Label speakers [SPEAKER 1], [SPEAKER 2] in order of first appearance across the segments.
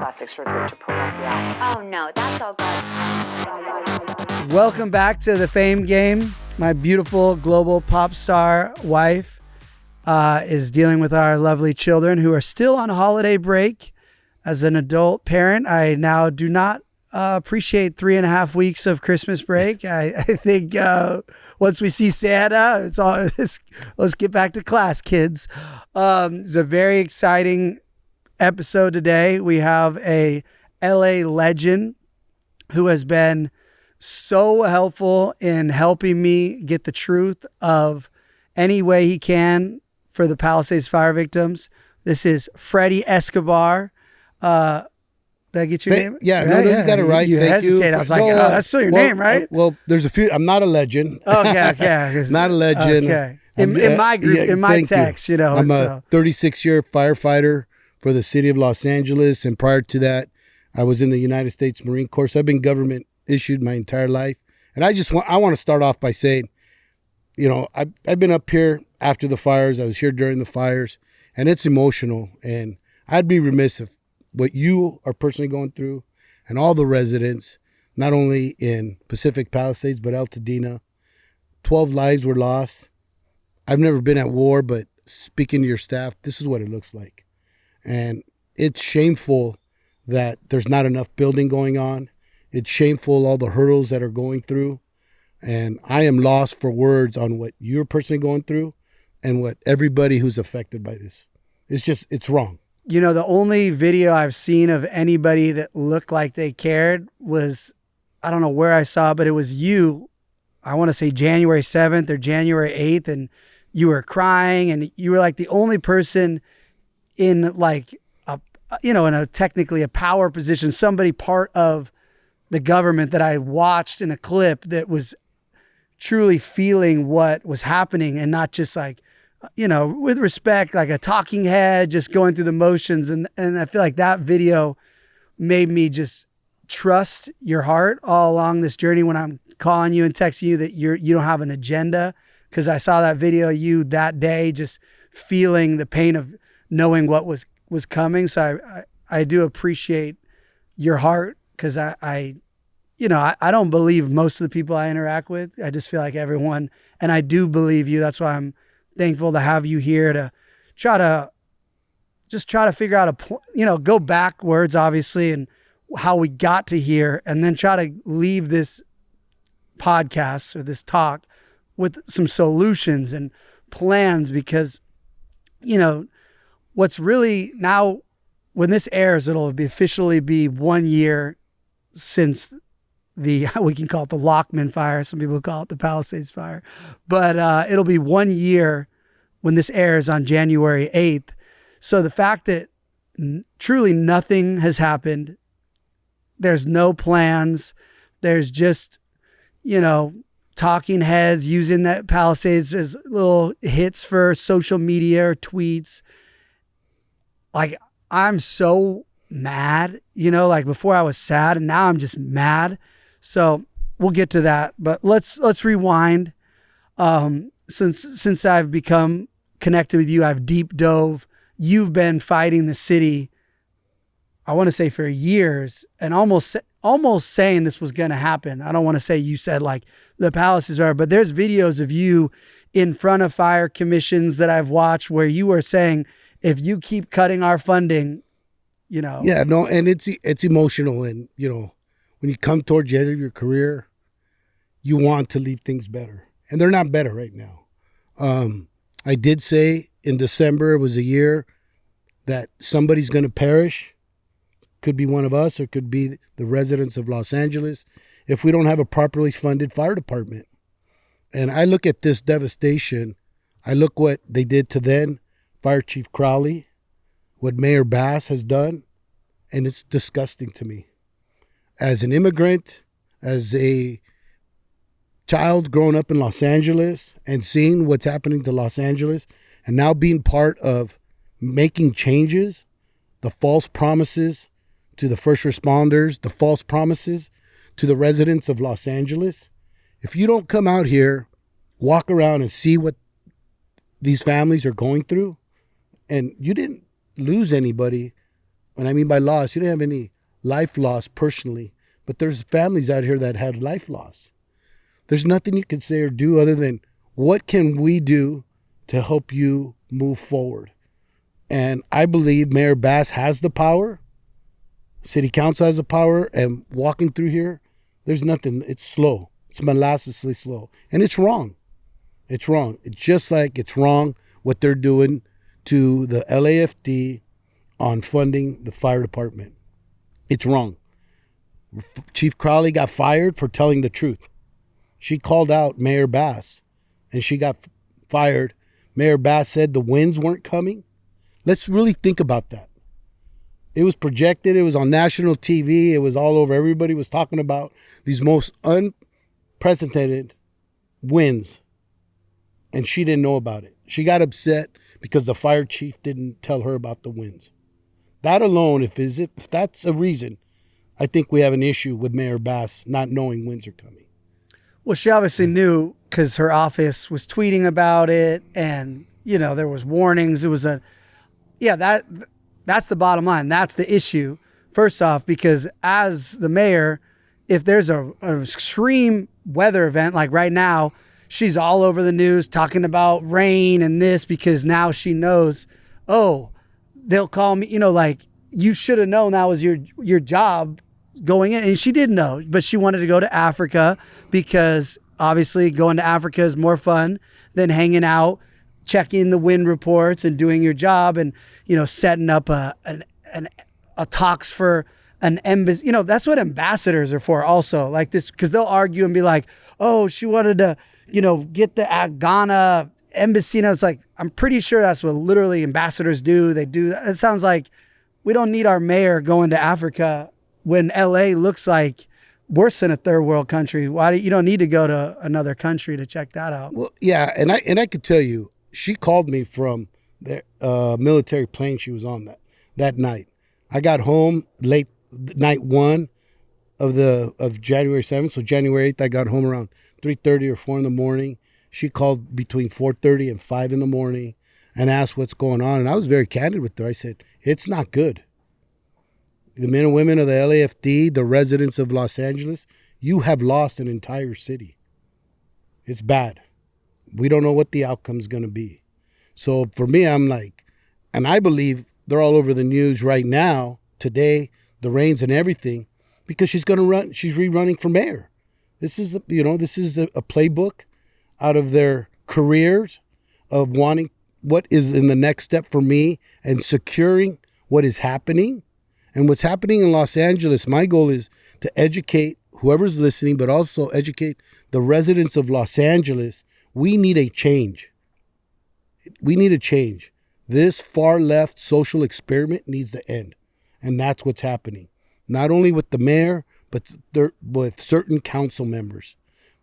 [SPEAKER 1] plastic surgery to promote the album.
[SPEAKER 2] Oh no, that's all God's.
[SPEAKER 3] Welcome back to the Fame Game. My beautiful global pop star wife is dealing with our lovely children who are still on holiday break. As an adult parent, I now do not appreciate 3.5 weeks of Christmas break. I think once we see Santa, let's get back to class, kids. It's a very exciting episode today. We have a LA legend who has been so helpful in helping me get the truth of any way he can for the Palisades Fire victims. This is Freddy Escobar. Did I get your name?
[SPEAKER 4] Yeah, right? No, you got it right.
[SPEAKER 3] You
[SPEAKER 4] Thank
[SPEAKER 3] hesitate.
[SPEAKER 4] you.
[SPEAKER 3] I was like, that's still your name, right?
[SPEAKER 4] Well, there's a few. I'm not a legend.
[SPEAKER 3] Okay.
[SPEAKER 4] Not a legend.
[SPEAKER 3] Okay. In my group, in my text, you know.
[SPEAKER 4] I'm a 36-year firefighter for the city of Los Angeles. And prior to that, I was in the United States Marine Corps. So I've been government issued my entire life. And I want to start off by saying, you know, I've been up here after the fires. I was here during the fires. And it's emotional. And I'd be remiss if what you are personally going through and all the residents, not only in Pacific Palisades, but Altadena, 12 lives were lost. I've never been at war, but speaking to your staff, this is what it looks like. And it's shameful that there's not enough building going on. It's shameful all the hurdles that are going through. And I am lost for words on what you're personally going through and what everybody who's affected by this. It's wrong.
[SPEAKER 3] You know, the only video I've seen of anybody that looked like they cared was, I don't know where I saw it, but it was you. I want to say January 7th or January 8th. And you were crying and you were like the only person in like, in a technically a power position, somebody part of the government that I watched in a clip that was truly feeling what was happening and not just like, with respect, like a talking head, just going through the motions. And I feel like that video made me just trust your heart all along this journey when I'm calling you and texting you that you don't have an agenda. Because I saw that video of you that day, just feeling the pain of knowing what was coming. So I do appreciate your heart because I don't believe most of the people I interact with. I just feel like everyone, and I do believe you. That's why I'm thankful to have you here to try to figure out go backwards, obviously, and how we got to here, and then try to leave this podcast or this talk with some solutions and plans because, what's really now when this airs, it'll officially be 1 year since we can call it the Lockman fire. Some people call it the Palisades fire, but it'll be 1 year when this airs on January 8th. So the fact that truly nothing has happened, there's no plans, there's just, talking heads using that Palisades as little hits for social media or tweets. Like, I'm so mad, like before I was sad and now I'm just mad. So we'll get to that, but let's rewind. Since I've become connected with you, I've deep dove. You've been fighting the city, I want to say for years, and almost saying this was going to happen. I don't want to say you said like the Palisades are, but there's videos of you in front of fire commissions that I've watched where you were saying, if you keep cutting our funding,
[SPEAKER 4] Yeah, no, and it's emotional. And, when you come towards the end of your career, you want to leave things better. And they're not better right now. I did say in December, it was a year that somebody's going to perish. Could be one of us or could be the residents of Los Angeles if we don't have a properly funded fire department. And I look at this devastation. I look what they did to then Fire Chief Crowley, what Mayor Bass has done, and it's disgusting to me. As an immigrant, as a child growing up in Los Angeles and seeing what's happening to Los Angeles and now being part of making changes, the false promises to the first responders, the false promises to the residents of Los Angeles. If you don't come out here, walk around and see what these families are going through, and you didn't lose anybody When I mean by loss, you didn't have any life loss personally, but there's families out here that had life loss. There's nothing you can say or do other than what can we do to help you move forward? And I believe Mayor Bass has the power. City Council has the power. And walking through here, there's nothing. It's slow. It's molassesly slow. And it's wrong. It's wrong. It's just like it's wrong what they're doing to the LAFD on funding the fire department. It's wrong. Chief Crowley got fired for telling the truth. She called out Mayor Bass, and she got fired. Mayor Bass said the winds weren't coming. Let's really think about that. It was projected. It was on national TV. It was all over. Everybody was talking about these most unprecedented winds, and she didn't know about it. She got upset because the fire chief didn't tell her about the winds. That alone, if that's a reason, I think we have an issue with Mayor Bass not knowing winds are coming.
[SPEAKER 3] Well, she obviously knew because her office was tweeting about it, and there was warnings. It was that's the bottom line. That's the issue. First off, because as the mayor, if there's an extreme weather event like right now, she's all over the news talking about rain and this because now she knows, they'll call me. You should have known that was your job going in. And she did know, but she wanted to go to Africa because obviously going to Africa is more fun than hanging out, checking the wind reports and doing your job and, setting up a talks for an embassy. That's what ambassadors are for also, like this, because they'll argue and be like, oh, she wanted to, get the Ghana embassy. And it's like, I'm pretty sure that's what literally ambassadors do. They do that. It sounds like we don't need our mayor going to Africa when LA looks like worse than a third world country. You don't need to go to another country to check that out.
[SPEAKER 4] Well, yeah, and I could tell you, she called me from the military plane she was on that night. I got home late night one of January 7th, so January 8th I got home around 3:30 or 4 in the morning. She called between 4:30 and 5 in the morning and asked what's going on, and I was very candid with her. I said, it's not good. The men and women of the LAFD, the residents of Los Angeles, you have lost an entire city. It's bad. We don't know what the outcome's going to be. So for me, I'm like, and I believe they're all over the news right now, today, the rains and everything, because she's rerunning for mayor. This is a playbook out of their careers of wanting what is in the next step for me and securing what is happening. And what's happening in Los Angeles, my goal is to educate whoever's listening, but also educate the residents of Los Angeles. We need a change. We need a change. This far left social experiment needs to end. And that's what's happening. Not only with the mayor, but with certain council members.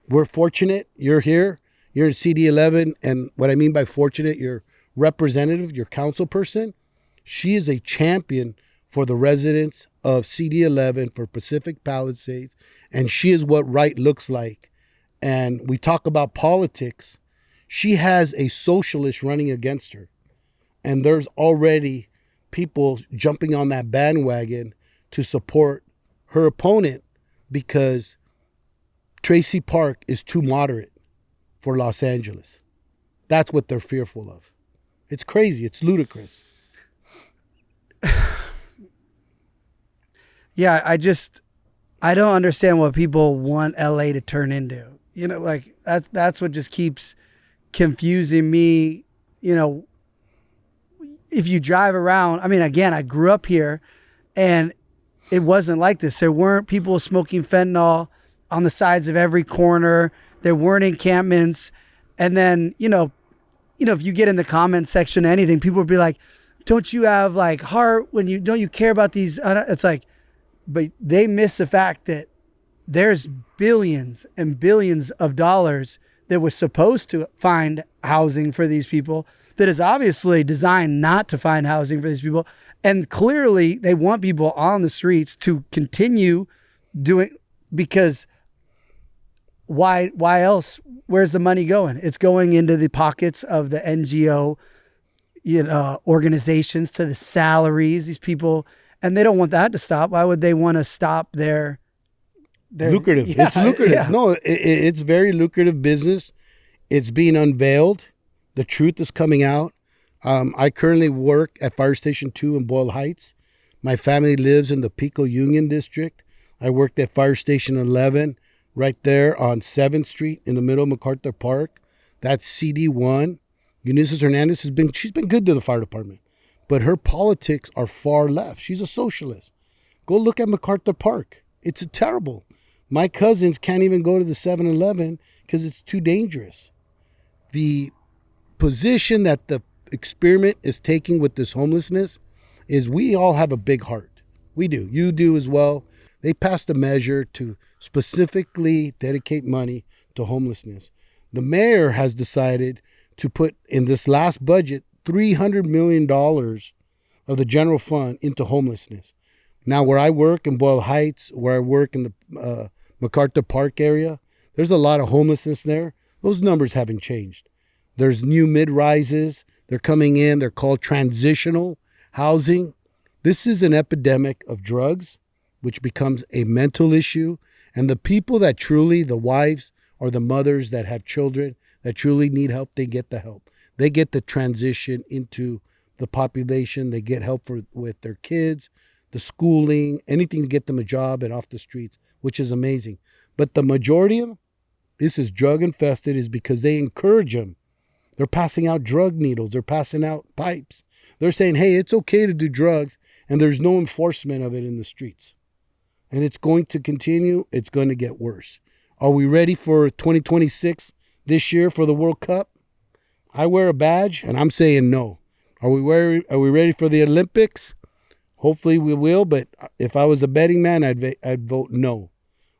[SPEAKER 4] We're fortunate you're here. You're in CD11. And what I mean by fortunate, your representative, your council person, she is a champion for the residents of CD11, for Pacific Palisades. And she is what right looks like. And we talk about politics. She has a socialist running against her. And there's already people jumping on that bandwagon to support her opponent because Tracy Park is too moderate for Los Angeles. That's what they're fearful of. It's crazy. It's ludicrous.
[SPEAKER 3] Yeah, I don't understand what people want LA to turn into. That's what just keeps confusing me. If you drive around, again, I grew up here and it wasn't like this. There weren't people smoking fentanyl on the sides of every corner. There weren't encampments. And then, if you get in the comment section, anything, people would be like, don't you have heart don't you care about these? It's like, but they miss the fact that there's billions and billions of dollars that was supposed to find housing for these people that is obviously designed not to find housing for these people. And clearly they want people on the streets to continue doing, because why else? Where's the money going? It's going into the pockets of the NGO, organizations, to the salaries, these people. And they don't want that to stop. Why would they want to stop their
[SPEAKER 4] lucrative?
[SPEAKER 3] Yeah,
[SPEAKER 4] It's lucrative.
[SPEAKER 3] yeah.
[SPEAKER 4] No, it's very lucrative business. It's being unveiled. The truth is coming out. I currently work at Fire Station 2 in Boyle Heights. My family lives in the Pico Union District. I worked at Fire Station 11 right there on 7th Street in the middle of MacArthur Park. That's CD1. Eunice Hernandez she's been good to the fire department, but her politics are far left. She's a socialist. Go look at MacArthur Park. It's terrible. My cousins can't even go to the 7-Eleven because it's too dangerous. The position that the experiment is taking with this homelessness is we all have a big heart. We do. You do as well. They passed a measure to specifically dedicate money to homelessness. The mayor has decided to put in this last budget $300 million of the general fund into homelessness. Now, where I work in Boyle Heights, where I work in the MacArthur Park area, there's a lot of homelessness there. Those numbers haven't changed. There's new mid-rises. They're coming in. They're called transitional housing. This is an epidemic of drugs, which becomes a mental issue. And the people that truly, the wives or the mothers that have children that truly need help, they get the help. They get the transition into the population. They get help with their kids, the schooling, anything to get them a job and off the streets, which is amazing. But the majority of them, this is drug infested, is because they encourage them. They're passing out drug needles. They're passing out pipes. They're saying, hey, it's okay to do drugs, and there's no enforcement of it in the streets. And it's going to continue. It's going to get worse. Are we ready for 2026 this year for the World Cup? I wear a badge, and I'm saying no. Are we ready for the Olympics? Hopefully we will, but if I was a betting man, I'd vote no.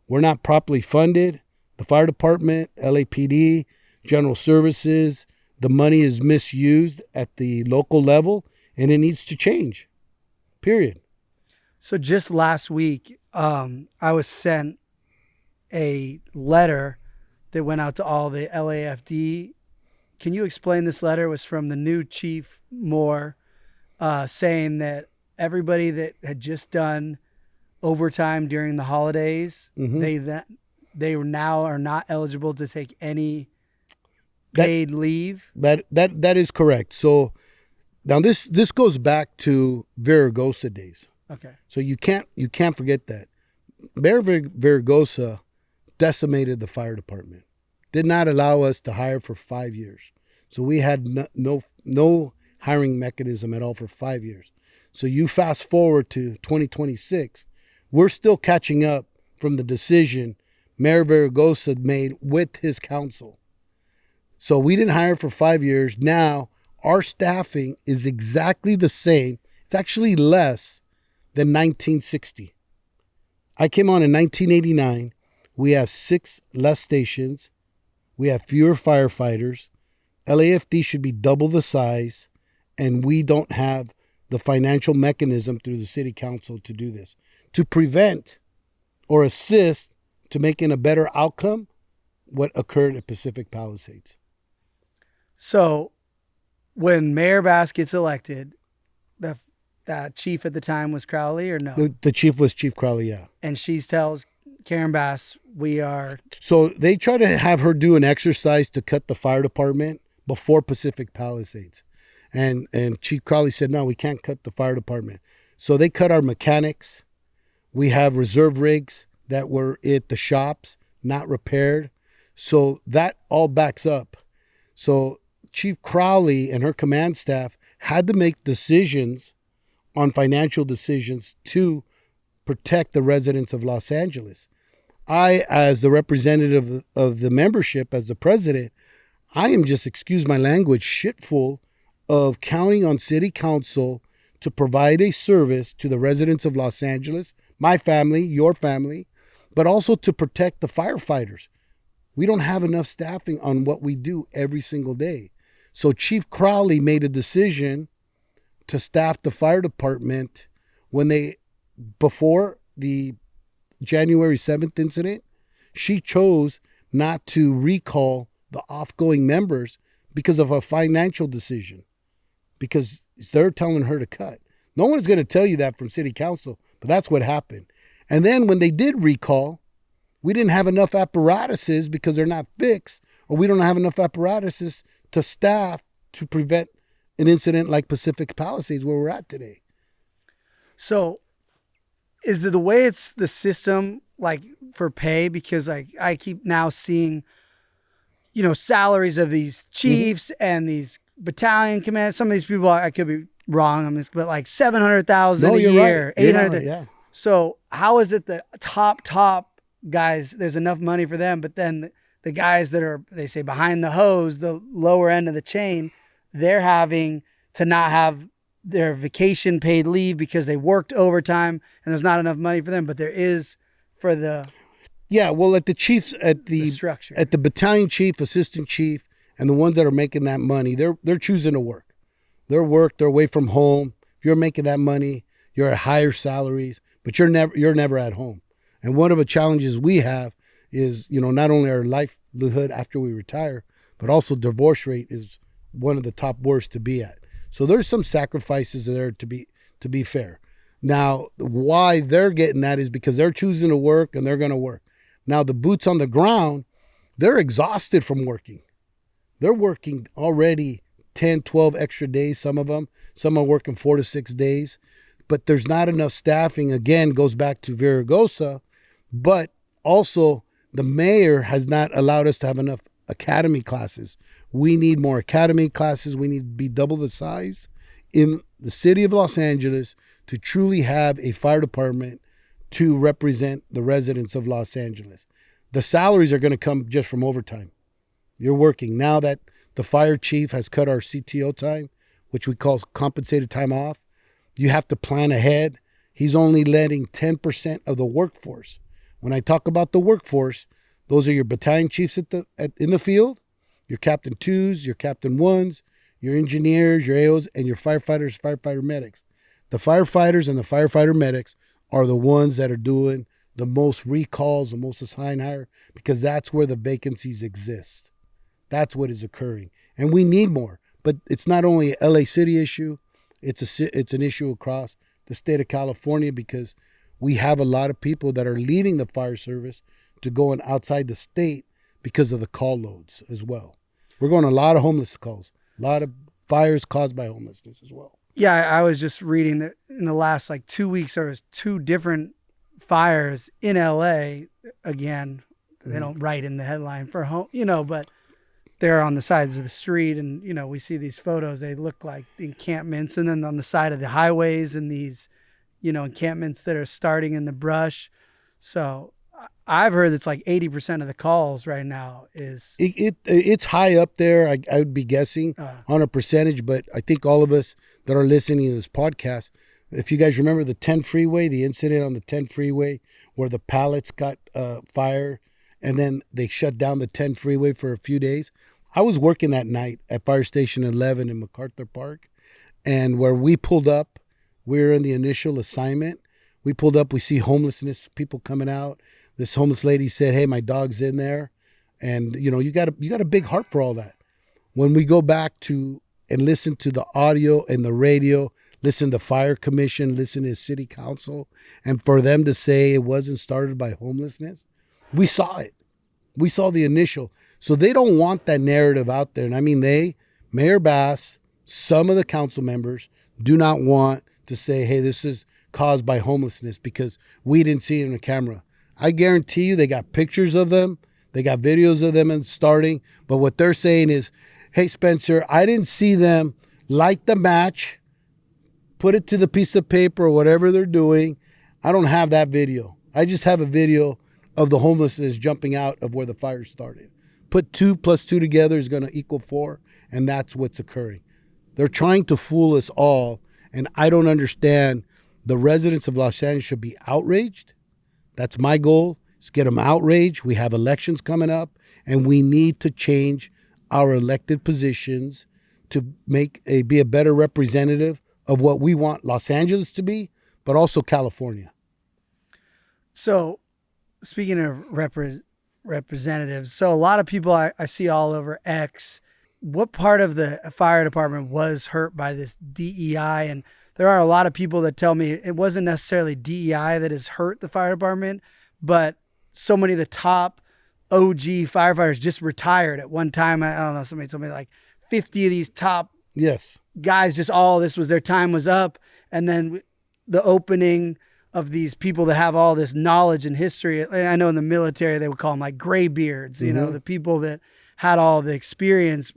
[SPEAKER 4] We're not properly funded. The fire department, LAPD, general services, the money is misused at the local level, and it needs to change, period.
[SPEAKER 3] So just last week, I was sent a letter that went out to all the LAFD. Can you explain this letter? It was from the new Chief Moore, saying that everybody that had just done overtime during the holidays, they now are not eligible to take any paid leave.
[SPEAKER 4] That is correct. So now this goes back to Viragosa days.
[SPEAKER 3] Okay.
[SPEAKER 4] So you can't forget that. Mayor Viragosa decimated the fire department. Did not allow us to hire for 5 years. So we had no hiring mechanism at all for 5 years. So you fast forward to 2026, we're still catching up from the decision Mayor Viragosa made with his council. So we didn't hire for 5 years. Now our staffing is exactly the same. It's actually less than 1960. I came on in 1989. We have 6 less stations. We have fewer firefighters. LAFD should be double the size, and we don't have the financial mechanism through the city council to do this, to prevent or assist to making a better outcome what occurred at Pacific Palisades.
[SPEAKER 3] So when Mayor Bass gets elected, that chief at the time was Crowley, or no?
[SPEAKER 4] The chief was Chief Crowley, yeah.
[SPEAKER 3] And she tells Karen Bass, we are...
[SPEAKER 4] So they try to have her do an exercise to cut the fire department before Pacific Palisades. And Chief Crowley said, no, we can't cut the fire department. So they cut our mechanics. We have reserve rigs that were at the shops, not repaired. So that all backs up. So Chief Crowley and her command staff had to make decisions on financial decisions to protect the residents of Los Angeles. I, as the representative of the membership, as the president, I am just, excuse my language, shitful of counting on city council to provide a service to the residents of Los Angeles, my family, your family, but also to protect the firefighters. We don't have enough staffing on what we do every single day. So Chief Crowley made a decision to staff the fire department before the January 7th incident. She chose not to recall the off-going members because of a financial decision, because they're telling her to cut. No one is going to tell you that from city council, but that's what happened. And then when they did recall, we didn't have enough apparatuses because they're not fixed, or we don't have enough apparatuses to staff to prevent an incident like Pacific Palisades where we're at today.
[SPEAKER 3] So is the way it's the system like for pay? Because I keep now seeing, salaries of these chiefs and these battalion commanders. Some of these people, I could be wrong on this, but like $700,000 a year,
[SPEAKER 4] right.
[SPEAKER 3] 800.
[SPEAKER 4] Yeah.
[SPEAKER 3] So how is it the top guys, there's enough money for them, but then the guys that are, they say behind the hose, the lower end of the chain, they're having to not have their vacation paid leave because they worked overtime and there's not enough money for them, but there is for the
[SPEAKER 4] at the chiefs, at the
[SPEAKER 3] structure,
[SPEAKER 4] at the battalion chief, assistant chief, and the ones that are making that money, they're choosing to work. They're away from home. If you're making that money, you're at higher salaries, but you're never at home. And one of the challenges we have is, not only our livelihood after we retire, but also divorce rate is one of the top worst to be at. So there's some sacrifices there to be fair. Now, why they're getting that is because they're choosing to work and they're going to work. Now, the boots on the ground, they're exhausted from working. They're working already 10, 12 extra days, some of them. Some are working 4 to 6 days. But there's not enough staffing. Again, goes back to Viragosa. But also, the mayor has not allowed us to have enough academy classes. We need more academy classes. We need to be double the size in the city of Los Angeles to truly have a fire department to represent the residents of Los Angeles. The salaries are going to come just from overtime. You're working. Now that the fire chief has cut our CTO time, which we call compensated time off, you have to plan ahead. He's only letting 10% of the workforce. When I talk about the workforce, those are your battalion chiefs in the field, your captain 2s, your captain 1s, your engineers, your AOs, and your firefighters, firefighter medics. The firefighters and the firefighter medics are the ones that are doing the most recalls, the most assigned hire, because that's where the vacancies exist. That's what is occurring. And we need more. But it's not only a LA City issue, it's an issue across the state of California, because we have a lot of people that are leaving the fire service to go on outside the state because of the call loads as well. We're going a lot of homeless calls, a lot of fires caused by homelessness as well.
[SPEAKER 3] Yeah, I was just reading that in the last 2 weeks, there was 2 different fires in LA. Again, they don't write in the headline for home, but they're on the sides of the street. And, we see these photos, they look like encampments. And then on the side of the highways and these, encampments that are starting in the brush. So I've heard it's like 80% of the calls right now is... It's high up there. I would be guessing on a percentage, but I think all of us that are listening to this podcast, if you guys remember the 10 freeway, the incident on the 10 freeway where the pallets got fire and then they shut down the 10 freeway for a few days. I was working that night at Fire Station 11 in MacArthur Park, and where we pulled up, we were in the initial assignment. We pulled up, we see homelessness, people coming out. This homeless lady said, "Hey, my dog's in there." And, you got a big heart for all that. When we go back to and listen to the audio and the radio, listen to Fire Commission, listen to City Council, and for them to say it wasn't started by homelessness, we saw it. We saw the initial. So they don't want that narrative out there. And I mean, Mayor Bass, some of the council members do not want to say, hey, this is caused by homelessness because we didn't see it on the camera. I guarantee you they got pictures of them. They got videos of them starting. But what they're saying is, hey, Spencer, I didn't see them light the match, put it to the piece of paper or whatever they're doing. I don't have that video. I just have a video of the homelessness jumping out of where the fire started. Put 2 plus 2 together is going to equal 4, and that's what's occurring. They're trying to fool us all, and I don't understand. The residents of Los Angeles should be outraged. That's my goal, is get them outraged. We have elections coming up, and we need to change our elected positions to be a better representative of what we want Los Angeles to be, but also California. So, speaking of representatives, so a lot of people I see all over X, what part of the fire department was hurt by this DEI? And there are a lot of people that tell me it wasn't necessarily DEI that has hurt the fire department, but so many of the top OG firefighters just retired at one time. I don't know, somebody told me like 50 of these top guys, just all this was their time was up. And then the opening of these people that have all this knowledge and history. I know in the military, they would call them like graybeards, you know, the people that had all the experience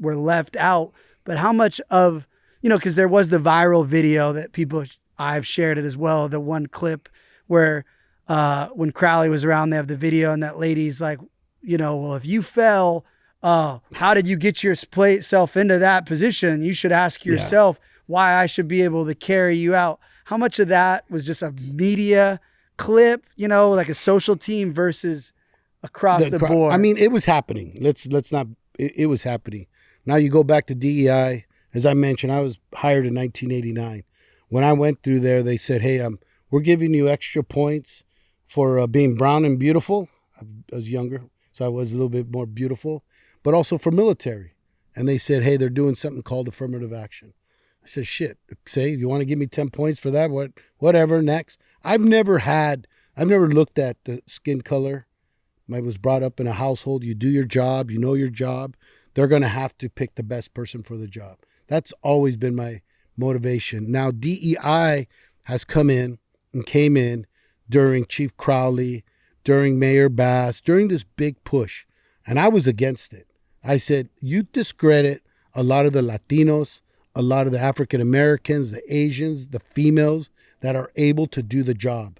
[SPEAKER 3] were left out. But how much of, you know, because there was the viral video that I've shared it as well, the one clip where when Crowley was around, they have the video and that lady's like, you know, well, if you fell, how did you get yourself into that position? You should ask yourself why I should be able to carry you out. How much of that was just a media clip, you know, like a social team versus across the board?
[SPEAKER 4] I mean, it was happening. Let's not, it was happening. Now you go back to DEI. As I mentioned, I was hired in 1989. When I went through there, they said, hey, we're giving you extra points for being brown and beautiful. I was younger, so I was a little bit more beautiful, but also for military. And they said, hey, they're doing something called affirmative action. I said, shit, say, you want to give me 10 points for that? Whatever, next. I've never looked at the skin color. I was brought up in a household. You do your job, you know your job. They're going to have to pick the best person for the job. That's always been my motivation. Now, DEI has came in during Chief Crowley, during Mayor Bass, during this big push. And I was against it. I said, you discredit a lot of the Latinos, a lot of the African Americans, the Asians, the females that are able to do the job.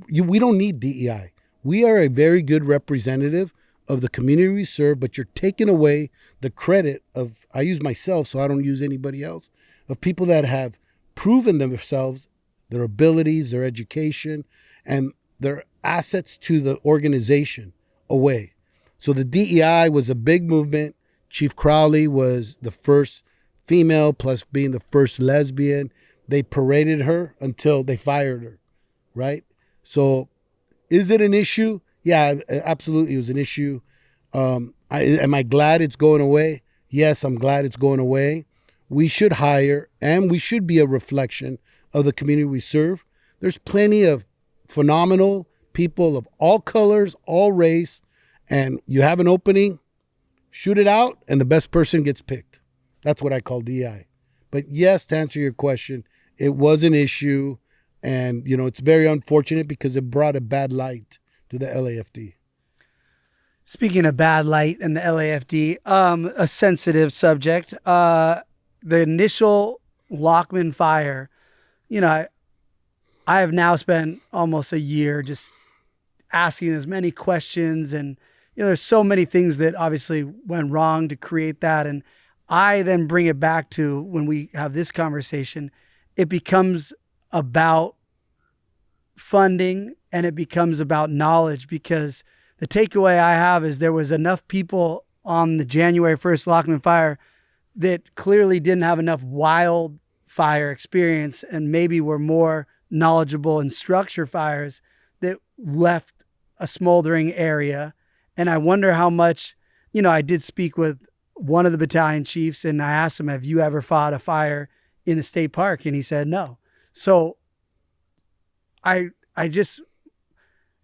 [SPEAKER 4] We don't need DEI. We are a very good representative of the community we serve, but you're taking away the credit of, I use myself so I don't use anybody else, of people that have proven themselves, their abilities, their education, and their assets to the organization away. So the DEI was a big movement. Chief Crowley was the first female, plus being the first lesbian. They paraded her until they fired her, right? So is it an issue? Yeah, absolutely it was an issue. Am I glad it's going away? Yes, I'm glad it's going away. We should hire, and we should be a reflection of the community we serve. There's plenty of phenomenal people of all colors, all race, and you have an opening, shoot it out, and the best person gets picked. That's what I call DI. But yes, to answer your question, it was an issue, and you know it's very unfortunate because it brought a bad light to the LAFD.
[SPEAKER 3] Speaking of bad light and the LAFD, a sensitive subject, the initial Lockman fire, you know, I have now spent almost a year just asking as many questions, and you know, there's so many things that obviously went wrong to create that. And I then bring it back to when we have this conversation, it becomes about funding and it becomes about knowledge, because the takeaway I have is there was enough people on the January 1st Lockman fire that clearly didn't have enough wildfire experience and maybe were more knowledgeable in structure fires that left a smoldering area. And I wonder how much, you know, I did speak with one of the battalion chiefs and I asked him, have you ever fought a fire in the state park? And he said, no. So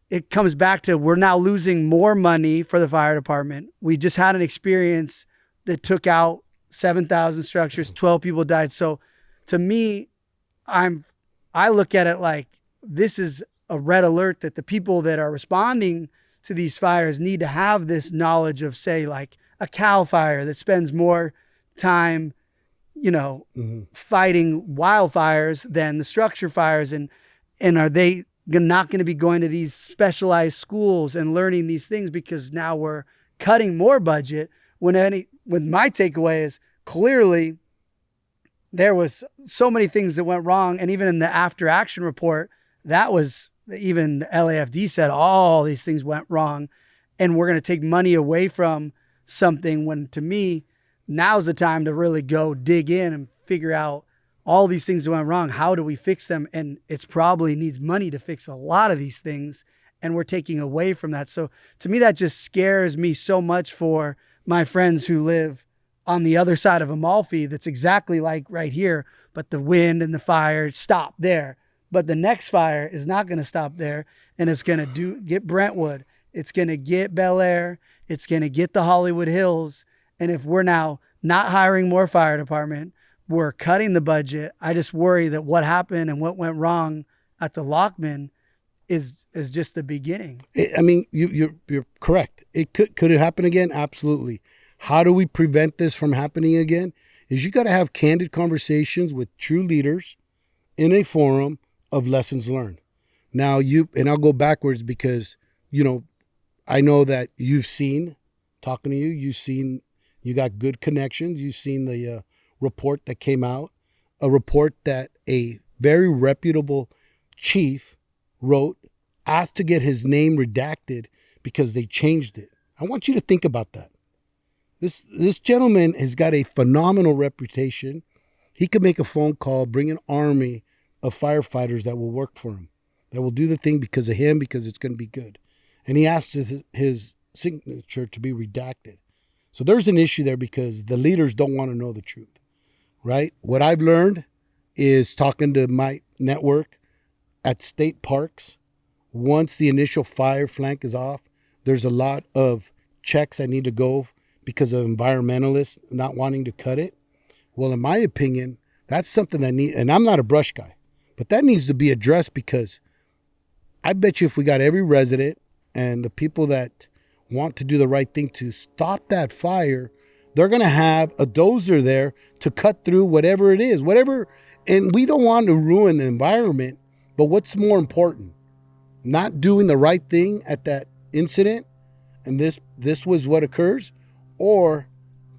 [SPEAKER 3] it comes back to, we're now losing more money for the fire department. We just had an experience that took out 7,000 structures, 12 people died. So to me, I look at it like this is a red alert that the people that are responding to these fires need to have this knowledge of, say, like a CAL fire that spends more time, you know, fighting wildfires than the structure fires. And are they not going to be going to these specialized schools and learning these things because now we're cutting more budget when my takeaway is clearly there was so many things that went wrong. And even in the after action report, that was even the LAFD said all these things went wrong and we're going to take money away from something, when to me, now's the time to really go dig in and figure out all these things that went wrong. How do we fix them? And it's probably needs money to fix a lot of these things. And we're taking away from that. So to me, that just scares me so much for my friends who live on the other side of Amalfi that's exactly like right here, but the wind and the fire stop there. But the next fire is not going to stop there, and it's going to get Brentwood. It's going to get Bel Air. It's going to get the Hollywood Hills. And if we're now not hiring more fire department, we're cutting the budget. I just worry that what happened and what went wrong at the Lockman is just the beginning.
[SPEAKER 4] I mean, you're correct. Could it happen again? Absolutely. How do we prevent this from happening again? Is you got to have candid conversations with true leaders in a forum of lessons learned. Now and I'll go backwards because, I know that you've seen, talking to you, you got good connections. You've seen the report that came out, a report that a very reputable chief wrote, asked to get his name redacted because they changed it. I want you to think about that. This gentleman has got a phenomenal reputation. He could make a phone call, bring an army of firefighters that will work for him, that will do the thing because of him, because it's going to be good. And he asked his signature to be redacted. So there's an issue there because the leaders don't want to know the truth, right? What I've learned is talking to my network at state parks. Once the initial fire flank is off, there's a lot of checks that need to go because of environmentalists not wanting to cut it. Well, in my opinion, that's something that and I'm not a brush guy, but that needs to be addressed because I bet you if we got every resident and the people that want to do the right thing to stop that fire, they're going to have a dozer there to cut through whatever it is, and we don't want to ruin the environment, but what's more important? Not doing the right thing at that incident, and this was what occurs, or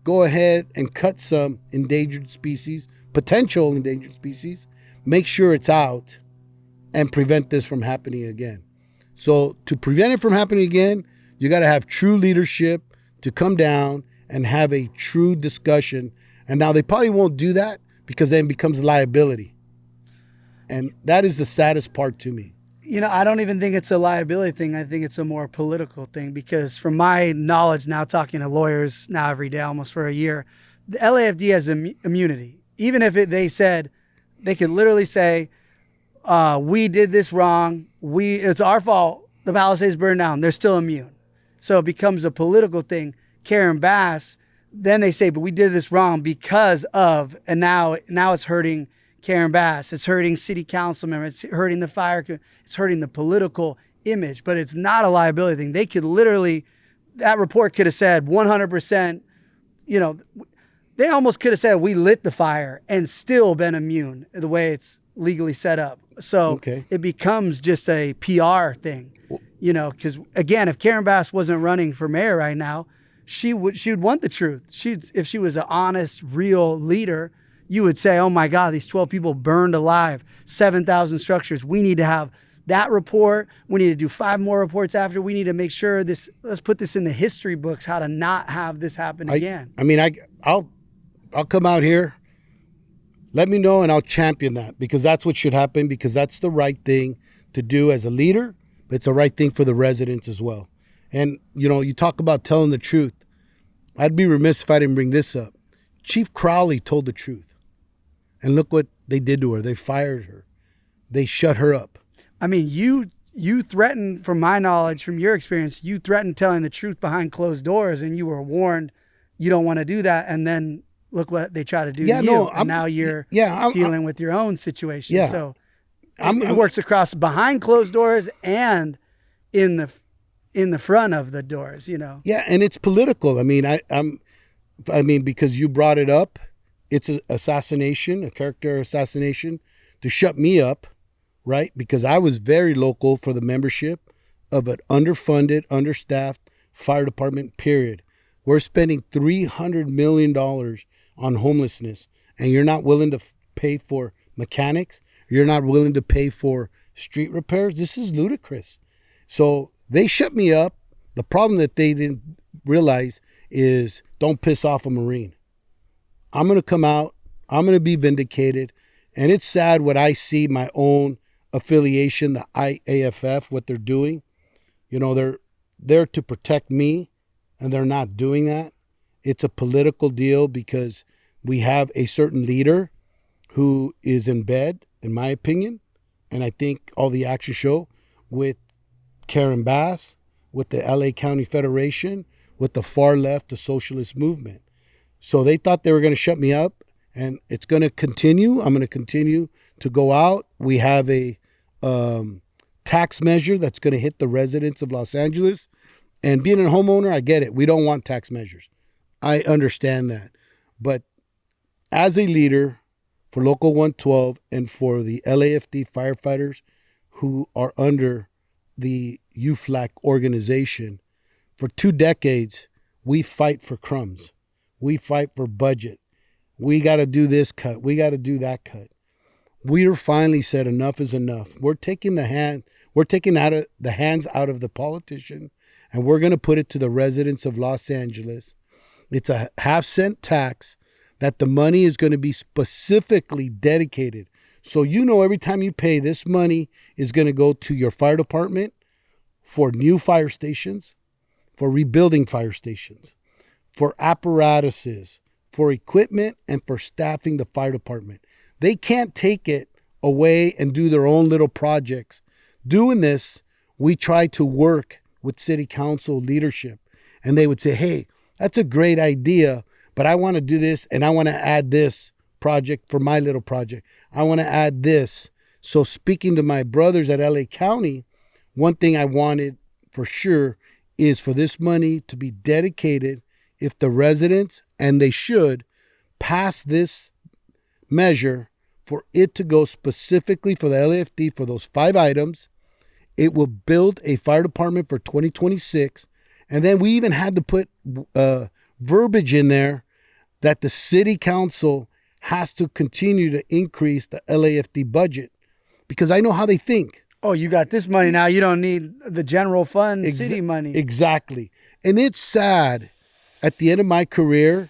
[SPEAKER 4] go ahead and cut some endangered species, potential endangered species, make sure it's out, and prevent this from happening again. So to prevent it from happening again, you got to have true leadership to come down and have a true discussion. And now they probably won't do that because then it becomes liability. And that is the saddest part to me.
[SPEAKER 3] I don't even think it's a liability thing. I think it's a more political thing because from my knowledge now, talking to lawyers now every day, almost for a year, the LAFD has immunity. Even if they said, they could literally say, we did this wrong. It's our fault. The Palisades burned down. They're still immune. So it becomes a political thing. Karen Bass, then they say, but we did this wrong because of, and now it's hurting Karen Bass. It's hurting city council members. It's hurting the fire. It's hurting the political image, but it's not a liability thing. They could literally, that report could have said 100%, they almost could have said we lit the fire and still been immune the way it's legally set up. So It becomes just a PR thing, because again, if Karen Bass wasn't running for mayor right now, she would want the truth. If she was an honest, real leader, you would say, oh my God, these 12 people burned alive, 7,000 structures. We need to have that report. We need to do 5 more reports after. We need to make sure let's put this in the history books, how to not have this happen again.
[SPEAKER 4] I'll come out here. Let me know and I'll champion that because that's what should happen because that's the right thing to do as a leader. But it's the right thing for the residents as well. And, you talk about telling the truth. I'd be remiss if I didn't bring this up. Chief Crowley told the truth. And look what they did to her. They fired her. They shut her up.
[SPEAKER 3] I mean, you threatened, from my knowledge, from your experience, you threatened telling the truth behind closed doors and you were warned you don't want to do that. And then look what they try to do to you. And now you're dealing with your own situation.
[SPEAKER 4] Yeah.
[SPEAKER 3] So it works across behind closed doors and in the front of the doors,
[SPEAKER 4] Yeah, and it's political. I mean, because you brought it up, it's an assassination, a character assassination to shut me up, right? Because I was very local for the membership of an underfunded, understaffed fire department, period. We're spending $300 million on homelessness, and you're not willing to pay for mechanics. You're not willing to pay for street repairs. This is ludicrous. So they shut me up. The problem that they didn't realize is don't piss off a Marine. I'm going to come out. I'm going to be vindicated. And it's sad what I see my own affiliation, the IAFF, what they're doing. They're there to protect me, and they're not doing that. It's a political deal because we have a certain leader who is in bed, in my opinion, and I think all the actions show, with Karen Bass, with the LA County Federation, with the far left, the socialist movement. So they thought they were going to shut me up, and it's going to continue. I'm going to continue to go out. We have a tax measure that's going to hit the residents of Los Angeles. And being a homeowner, I get it. We don't want tax measures. I understand that. But as a leader for Local 112 and for the LAFD firefighters who are under the UFLAC organization, for 2 decades, we fight for crumbs. We fight for budget. We got to do this cut. We got to do that cut. We're finally said enough is enough. We're taking the hands out of the politician, and we're going to put it to the residents of Los Angeles. It's a 0.5-cent tax that the money is going to be specifically dedicated. So every time you pay, this money is going to go to your fire department for new fire stations, for rebuilding fire stations, for apparatuses, for equipment, and for staffing the fire department. They can't take it away and do their own little projects. Doing this, we try to work with city council leadership, and they would say, hey, that's a great idea, but I want to do this, and I want to add this project for my little project. I want to add this. So speaking to my brothers at LA County, one thing I wanted for sure is for this money to be dedicated if the residents, and they should, pass this measure for it to go specifically for the LAFD for those 5 items. It will build a fire department for 2026. And then we even had to put verbiage in there that the city council has to continue to increase the LAFD budget, because I know how they think.
[SPEAKER 3] Oh, you got this money now. You don't need the general fund, city money.
[SPEAKER 4] Exactly. And it's sad at the end of my career,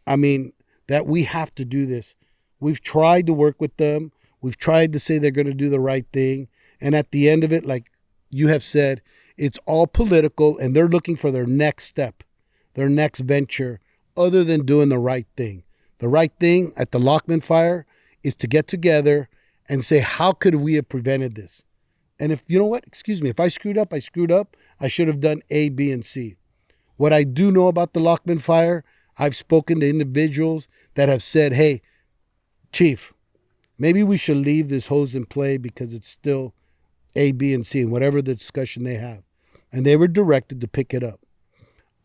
[SPEAKER 4] that we have to do this. We've tried to work with them. We've tried to say they're going to do the right thing. And at the end of it, like you have said, it's all political, and they're looking for their next step, their next venture, other than doing the right thing. The right thing at the Lockman fire is to get together and say, how could we have prevented this? And if I screwed up, I screwed up. I should have done A, B, and C. What I do know about the Lockman fire, I've spoken to individuals that have said, hey, Chief, maybe we should leave this hose in play because it's still A, B, and C, and whatever the discussion they have. And they were directed to pick it up.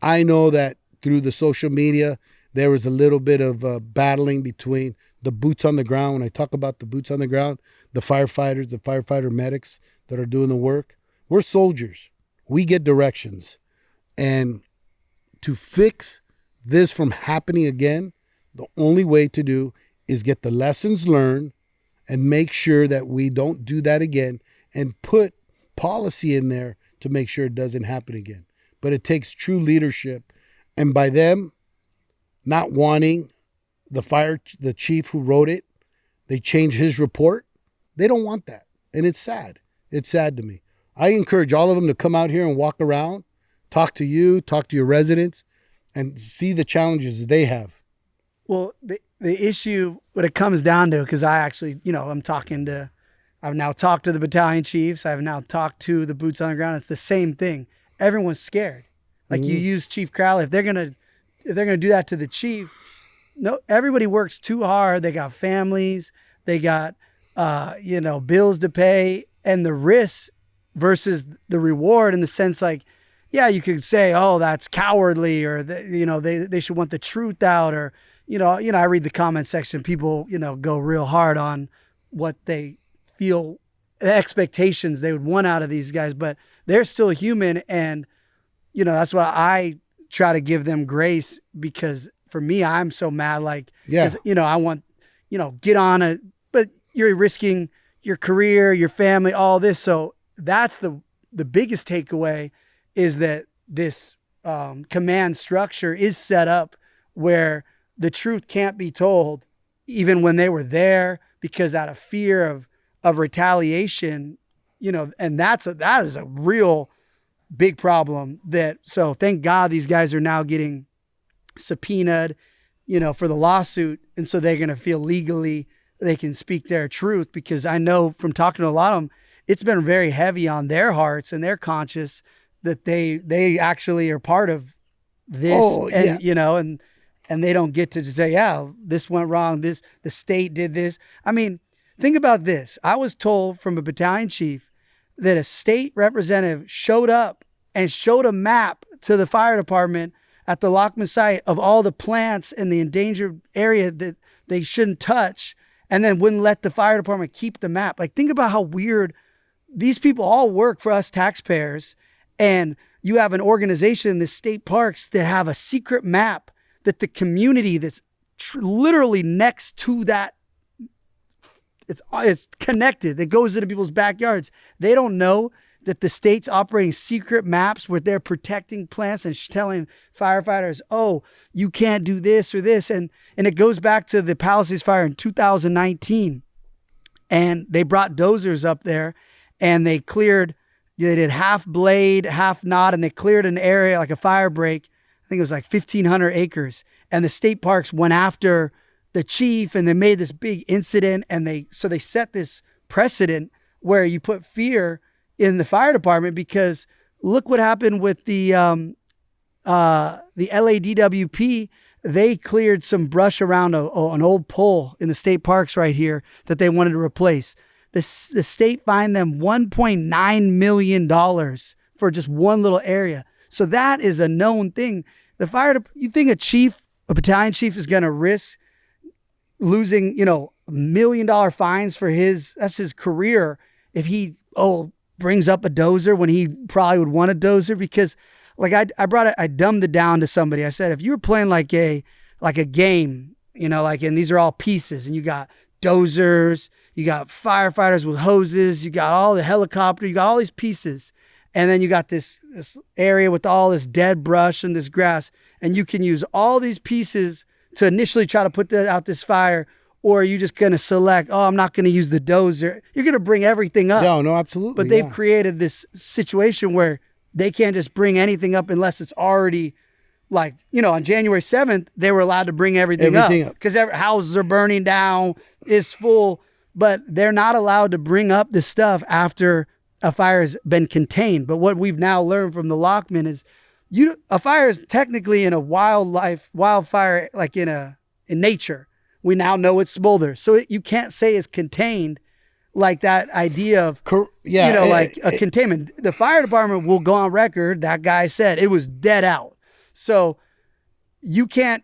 [SPEAKER 4] I know that through the social media, there was a little bit of battling between the boots on the ground. When I talk about the boots on the ground, the firefighters, the firefighter medics that are doing the work, we're soldiers. We get directions. And to fix this from happening again, the only way to do is get the lessons learned and make sure that we don't do that again, and put policy in there to make sure it doesn't happen again. But it takes true leadership. And by them not wanting the chief who wrote it, they changed his report. They don't want that. And it's sad. It's sad to me. I encourage all of them to come out here and walk around, talk to you, talk to your residents, and see the challenges they have.
[SPEAKER 3] Well, the issue, what it comes down to, because I actually, I've now talked to the battalion chiefs. I've now talked to the boots on the ground. It's the same thing. Everyone's scared. Like you use Chief Crowley. If they're gonna do that to the chief, no, everybody works too hard. They got families. They got bills to pay, and the risk versus the reward, in the sense like, yeah, you could say, oh, that's cowardly, or they should want the truth out, or I read the comment section. People go real hard on what they feel, the expectations they would want out of these guys, but they're still human. And that's why I try to give them grace, because for me, I'm so mad. Like, I want, get on it, but you're risking your career, your family, all this. So that's the biggest takeaway, is that this command structure is set up where the truth can't be told, even when they were there, because out of fear of retaliation, and that is a real big problem. So thank God these guys are now getting subpoenaed, for the lawsuit. And so they're going to feel legally they can speak their truth, because I know from talking to a lot of them, it's been very heavy on their hearts and their conscience that they actually are part of this. And, and they don't get to just say, yeah, this went wrong. The state did this. I mean, think about this. I was told from a battalion chief that a state representative showed up and showed a map to the fire department at the Lockman site of all the plants in the endangered area that they shouldn't touch, and then wouldn't let the fire department keep the map. Like, think about how weird. These people all work for us taxpayers, and you have an organization in the state parks that have a secret map that the community that's literally next to that, it's connected, that goes into people's backyards. They don't know that the state's operating secret maps where they're protecting plants and telling firefighters, oh, you can't do this or this. And it goes back to the Palisades Fire in 2019. And they brought dozers up there and they did half blade, half knot, and they cleared an area like a fire break. I think it was like 1,500 acres. And the state parks went after the chief and they made this big incident. And they set this precedent where you put fear in the fire department, because look what happened with the LADWP. They cleared some brush around an old pole in the state parks right here that they wanted to replace. The state fined them $1.9 million for just one little area. So that is a known thing. You think a battalion chief is going to risk losing, $1 million fines for that's his career if he, brings up a dozer when he probably would want a dozer? Because like I dumbed it down to somebody. I said, if you were playing like a game, and these are all pieces, and you got dozers, you got firefighters with hoses, you got all the helicopter, you got all these pieces. And then you got this area with all this dead brush and this grass, and you can use all these pieces to initially try to put out this fire. Or are you just going to select, I'm not going to use the dozer? You're going to bring everything up.
[SPEAKER 4] No, absolutely.
[SPEAKER 3] But they've created this situation where they can't just bring anything up unless it's already like, on January 7th, they were allowed to bring everything up. Because houses are burning down, it's full. But they're not allowed to bring up the stuff after a fire has been contained. But what we've now learned from the Lockman is a fire is technically in a wildfire, like in nature. We now know it's smolder. So you can't say it's contained, like that idea of, a containment. The fire department will go on record. That guy said it was dead out. So you can't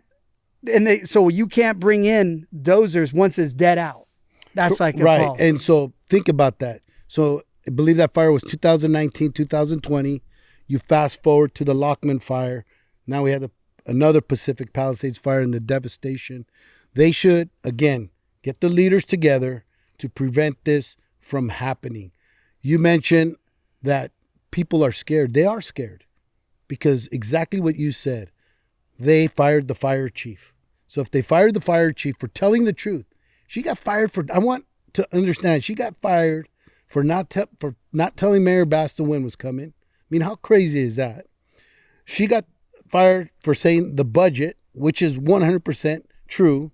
[SPEAKER 3] bring in dozers once it's dead out. That's like a
[SPEAKER 4] right.
[SPEAKER 3] policy.
[SPEAKER 4] And so think about that. So I believe that fire was 2019, 2020. You fast forward to the Lockman fire. Now we have another Pacific Palisades fire and the devastation. They should, again, get the leaders together to prevent this from happening. You mentioned that people are scared. They are scared because exactly what you said, they fired the fire chief. So if they fired the fire chief for telling the truth, she got fired I want to understand, she got fired for not telling Mayor Bass the wind was coming. I mean, how crazy is that? She got fired for saying the budget, which is 100% true.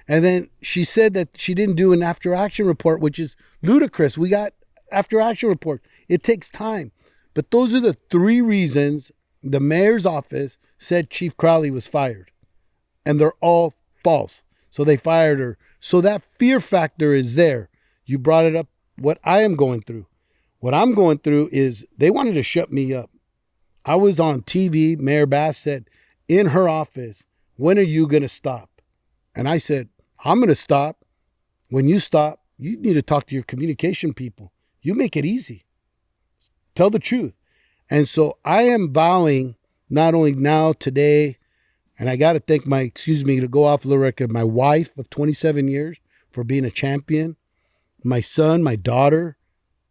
[SPEAKER 4] And then she said that she didn't do an after action report, which is ludicrous. We got after action report. It takes time. But those are the three reasons the mayor's office said Chief Crowley was fired. And they're all false. So they fired her. So that fear factor is there. You brought it up, what I am going through. What I'm going through is they wanted to shut me up. I was on TV. Mayor Bass said in her office, when are you going to stop? And I said, I'm going to stop. When you stop, you need to talk to your communication people. You make it easy. Tell the truth. And so I am vowing, not only now, today, and I got to thank to go off the record, my wife of 27 years for being a champion, my son, my daughter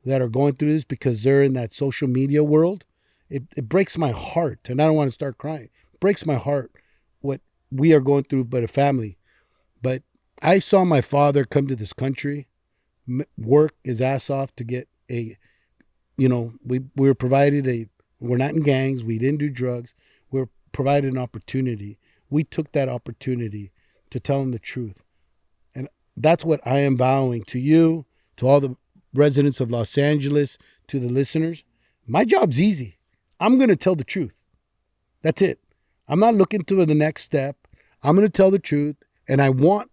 [SPEAKER 4] that are going through this because they're in that social media world. It breaks my heart, and I don't want to start crying. It breaks my heart what we are going through, but a family. But I saw my father come to this country, work his ass off to get we were provided we're not in gangs, we didn't do drugs, we were provided an opportunity. we took that opportunity to tell them the truth. And that's what I am vowing to you, to all the residents of Los Angeles, to the listeners. My job's easy. I'm going to tell the truth. That's it. I'm not looking to the next step. I'm going to tell the truth. And I want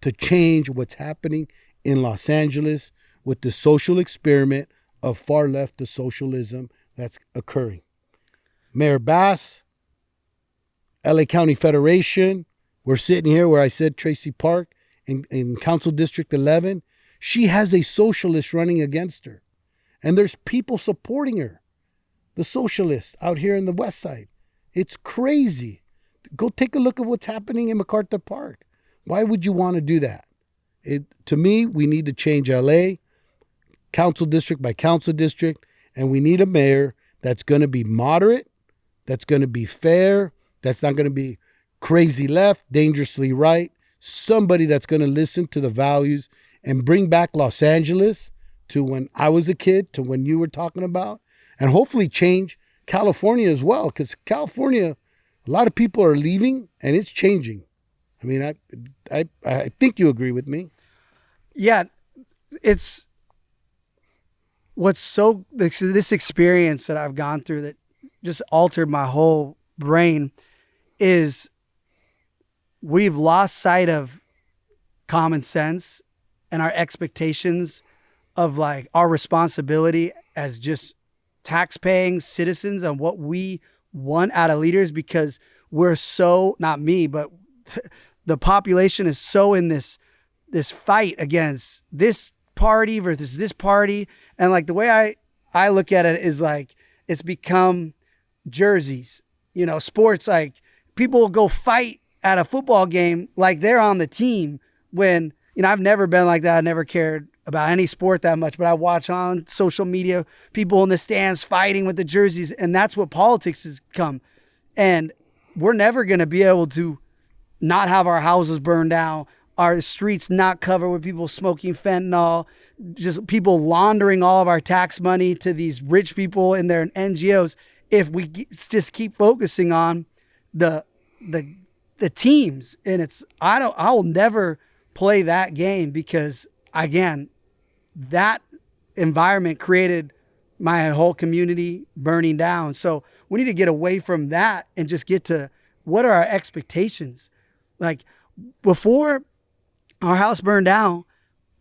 [SPEAKER 4] to change what's happening in Los Angeles with the social experiment of far left socialism that's occurring. Mayor Bass, LA County Federation, we're sitting here where I said Tracy Park in Council District 11. She has a socialist running against her. And there's people supporting her. The socialists out here in the West Side. It's crazy. Go take a look at what's happening in MacArthur Park. Why would you want to do that? To me, we need to change LA, council district by council district, and we need a mayor that's going to be moderate, that's going to be fair, that's not going to be crazy left, dangerously right, somebody that's going to listen to the values and bring back Los Angeles to when I was a kid, to when you were talking about, and hopefully change California as well, because California, a lot of people are leaving and it's changing. I mean, I think you agree with me.
[SPEAKER 3] Yeah, it's what's so this experience that I've gone through that just altered my whole brain is we've lost sight of common sense and our expectations of like our responsibility as just tax-paying citizens and what we want out of leaders, because we're so, not me, but the population is so in this fight against this party versus this party. And like the way I look at it is like it's become jerseys, sports. Like people will go fight at a football game like they're on the team when, I've never been like that. I never cared about any sport that much, but I watch on social media people in the stands fighting with the jerseys, and that's what politics has come. And we're never going to be able to not have our houses burned down, our streets not covered with people smoking fentanyl, just people laundering all of our tax money to these rich people in their NGOs, if we just keep focusing on the teams. And I will never play that game because, again, that environment created my whole community burning down. So we need to get away from that and just get to what are our expectations. Like before our house burned down,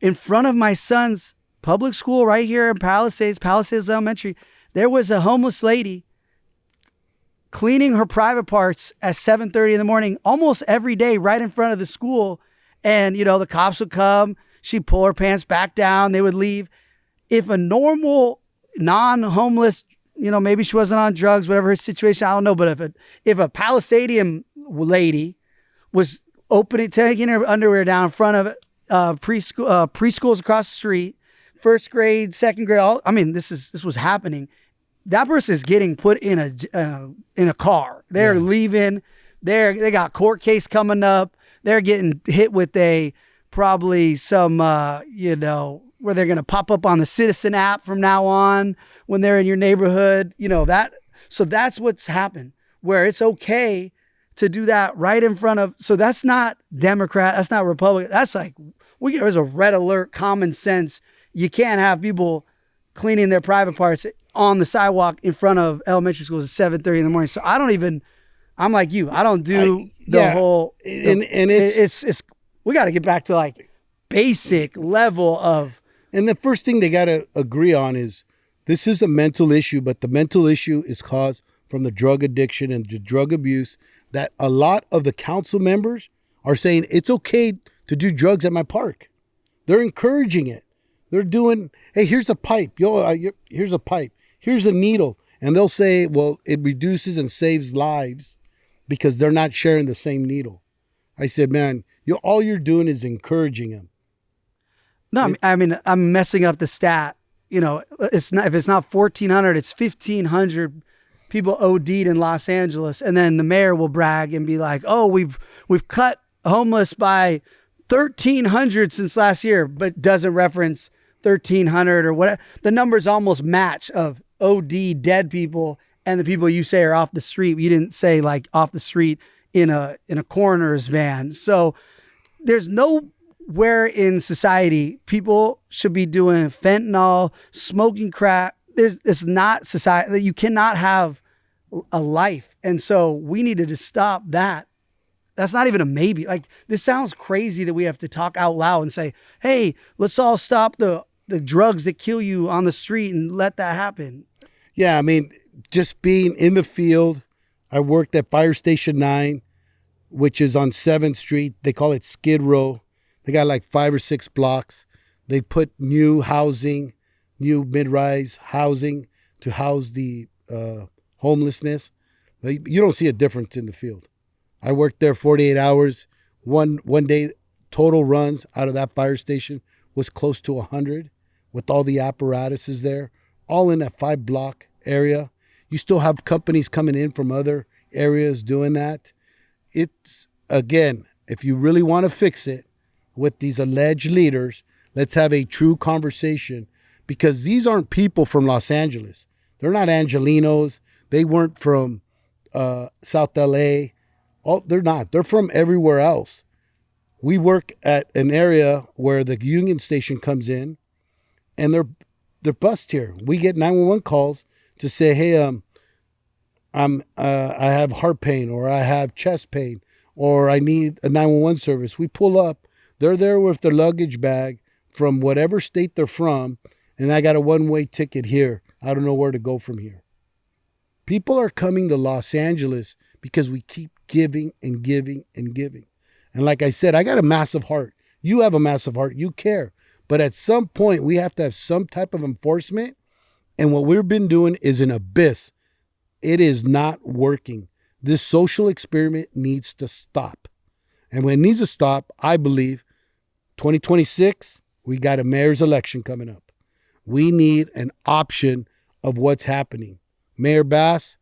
[SPEAKER 3] in front of my son's public school right here in Palisades Elementary, there was a homeless lady cleaning her private parts at 7:30 in the morning, almost every day, right in front of the school. And, the cops would come, she'd pull her pants back down, they would leave. If a normal, non-homeless, maybe she wasn't on drugs, whatever her situation, I don't know, but if a Palisadian lady was taking her underwear down in front of preschools across the street, first grade, second grade, this was happening. That person is getting put in a car. They're leaving. They got court case coming up. They're getting hit with probably some, where they're going to pop up on the Citizen app from now on when they're in your neighborhood, So that's what's happened, where it's okay to do that right in front of. So that's not Democrat. That's not Republican. That's like, there's a red alert, common sense. You can't have people cleaning their private parts on the sidewalk in front of elementary schools at 7:30 in the morning. So I'm like you. I don't do the whole. And it's we got to get back to like basic level of.
[SPEAKER 4] And the first thing they got to agree on is this is a mental issue, but the mental issue is caused from the drug addiction and the drug abuse. That a lot of the council members are saying it's okay to do drugs at my park. They're encouraging it. They're doing, hey, here's a pipe. Here's a pipe. Here's a needle. And they'll say, well, it reduces and saves lives because they're not sharing the same needle. I said, man, all you're doing is encouraging them.
[SPEAKER 3] No, I'm messing up the stat. It's not, if it's not 1,400, it's 1,500 people OD'd in Los Angeles. And then the mayor will brag and be like, oh, we've cut homeless by 1,300 since last year, but doesn't reference 1,300 or whatever. The numbers almost match of OD dead people and the people you say are off the street. You didn't say like off the street in a coroner's van. So there's nowhere in society people should be doing fentanyl, smoking crack. It's not society that you cannot have a life. And so we needed to stop that. That's not even a maybe. Like, this sounds crazy that we have to talk out loud and say, hey, let's all stop the drugs that kill you on the street and let that happen.
[SPEAKER 4] Yeah, I mean, just being in the field. I worked at Fire Station 9, which is on 7th Street. They call it Skid Row. They got like 5 or 6 blocks. They put new housing, new mid-rise housing to house the homelessness. You don't see a difference in the field. I worked there 48 hours. One day, total runs out of that fire station was close to 100 with all the apparatuses there, all in that 5-block area. You still have companies coming in from other areas doing that. It's, again, if you really want to fix it with these alleged leaders, let's have a true conversation, because these aren't people from Los Angeles. They're not Angelinos. They weren't from South LA. They're not. They're from everywhere else. We work at an area where the Union Station comes in, and they're bused here. We get 911 calls to say, hey, I have heart pain, or I have chest pain, or I need a 911 service. We pull up. They're there with their luggage bag from whatever state they're from, and I got a one-way ticket here. I don't know where to go from here. People are coming to Los Angeles because we keep giving and giving and giving. And like I said, I got a massive heart. You have a massive heart. You care. But at some point, we have to have some type of enforcement. And what we've been doing is an abyss. It is not working. This social experiment needs to stop. And when it needs to stop, I believe 2026, we got a mayor's election coming up. We need an option of what's happening. Mayor Bass,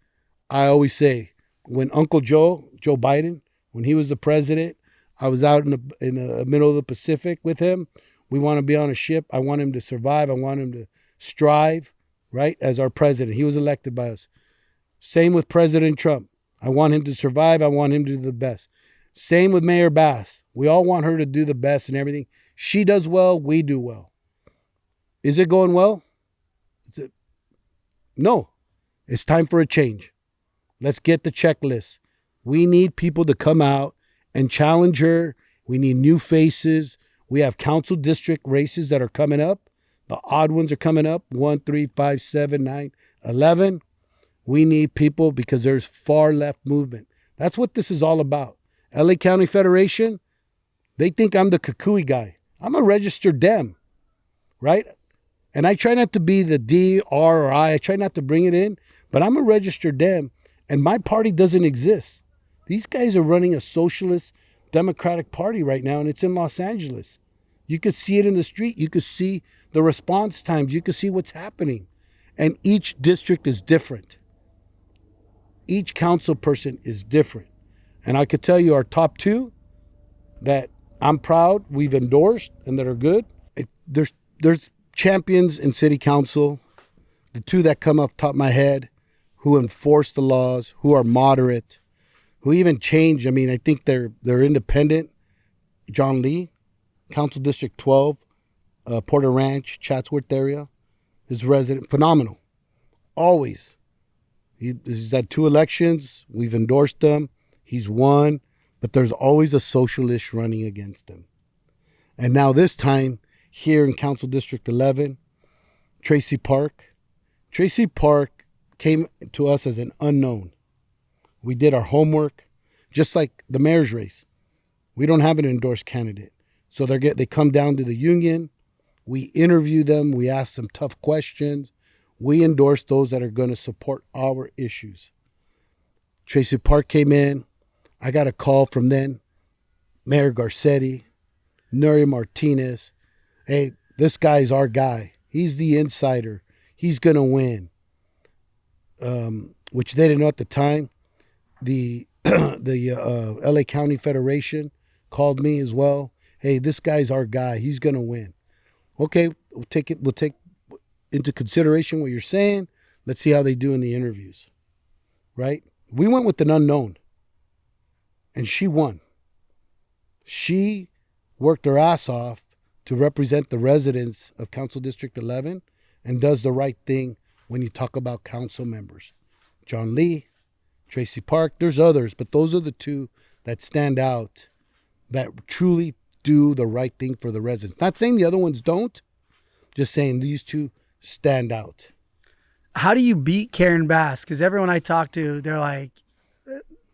[SPEAKER 4] I always say, when Uncle Joe Biden, when he was the president, I was out in the middle of the Pacific with him. We want to be on a ship. I want him to survive. I want him to strive, right, as our president. He was elected by us. Same with President Trump. I want him to survive. I want him to do the best. Same with Mayor Bass. We all want her to do the best and everything. She does well. We do well. Is it going well? No. It's time for a change. Let's get the checklist. We need people to come out and challenge her. We need new faces. We have council district races that are coming up. The odd ones are coming up. 1, 3, 5, 7, 9, 11. We need people because there's far left movement. That's what this is all about. LA County Federation, they think I'm the Kukui guy. I'm a registered Dem, right? And I try not to be the D, R, or I. I try not to bring it in, but I'm a registered Dem, and my party doesn't exist. These guys are running a socialist Democratic Party right now, and it's in Los Angeles. You could see it in the street. You could see the response times. You could see what's happening. And each district is different. Each council person is different. And I could tell you our top 2 that I'm proud we've endorsed and that are good. There's champions in city council, the 2 that come off the top of my head, who enforce the laws, who are moderate, who even change. I mean, I think they're independent. John Lee, Council District 12, Porter Ranch, Chatsworth area, his resident, phenomenal. Always. He's had 2 elections. We've endorsed him. He's won. But there's always a socialist running against him. And now this time, here in Council District 11, Tracy Park. Tracy Park came to us as an unknown. We did our homework, just like the mayor's race. We don't have an endorsed candidate. So they come down to the union. We interview them. We ask them tough questions. We endorse those that are going to support our issues. Tracy Park came in. I got a call from then Mayor Garcetti, Nuri Martinez. Hey, this guy's our guy. He's the insider. He's going to win. Which they didn't know at the time. The LA County Federation called me as well. Hey, this guy's our guy. He's going to win. Okay, we'll take into consideration what you're saying. Let's see how they do in the interviews. Right? We went with an unknown. and she won. She worked her ass off to represent the residents of Council District 11 and does the right thing when you talk about council members. John Lee, Tracy Park, there's others, but those are the two that stand out, that truly do the right thing for the residents. Not saying the other ones don't, just saying these two stand out.
[SPEAKER 3] How do you beat Karen Bass? Because everyone I talk to, they're like,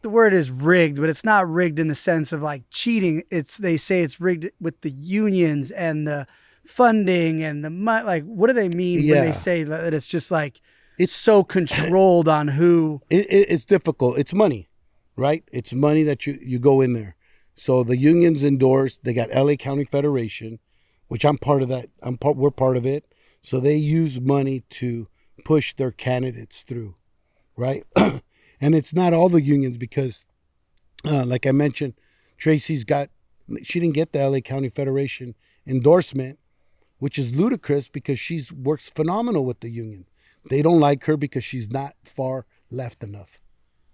[SPEAKER 3] the word is rigged, but it's not rigged in the sense of like cheating. They say it's rigged with the unions and the funding and the money. Like, what do they mean when they say that it's just like, it's so controlled on who?
[SPEAKER 4] It's difficult. It's money, right? It's money that you go in there. So the unions endorse. They got LA County Federation, which I'm part of that. We're part of it. So they use money to push their candidates through, right? And it's not all the unions because, like I mentioned, she didn't get the LA County Federation endorsement, which is ludicrous because she works phenomenal with the union. They don't like her because she's not far left enough.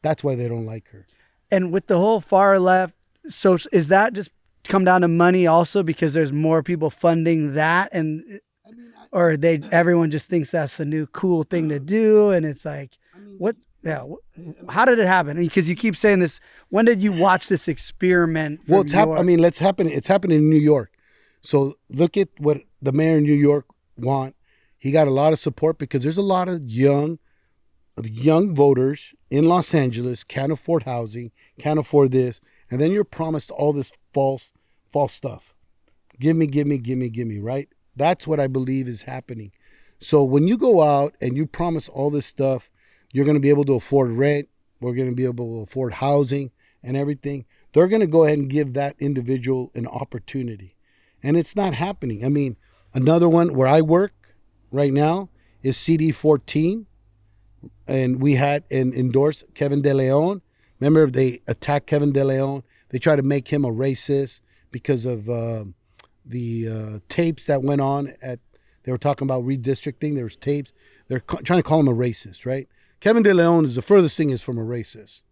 [SPEAKER 4] That's why they don't like her. And
[SPEAKER 3] with the whole far left, so is that just come down to money also because there's more people funding that, and or everyone just thinks that's a new cool thing to do, and it's like, what? Yeah, how did it happen? Because you keep saying this. When did you watch this experiment?
[SPEAKER 4] Well, it's happening. It's happening in New York. So look at what the mayor in New York want. He got a lot of support because there's a lot of young voters in Los Angeles can't afford housing, can't afford this, and then you're promised all this false stuff. Give me, right? That's what I believe is happening. So when you go out and you promise all this stuff, you're going to be able to afford rent, we're going to be able to afford housing and everything. They're going to go ahead and give that individual an opportunity. And it's not happening. I mean, another one where I work right now is CD 14. And we had endorsed Kevin De Leon. Remember, they attacked Kevin De Leon. They tried to make him a racist because of the tapes that went on they were talking about redistricting. There was tapes. They're trying to call him a racist, right? Kevin De Leon is the furthest thing is from a racist.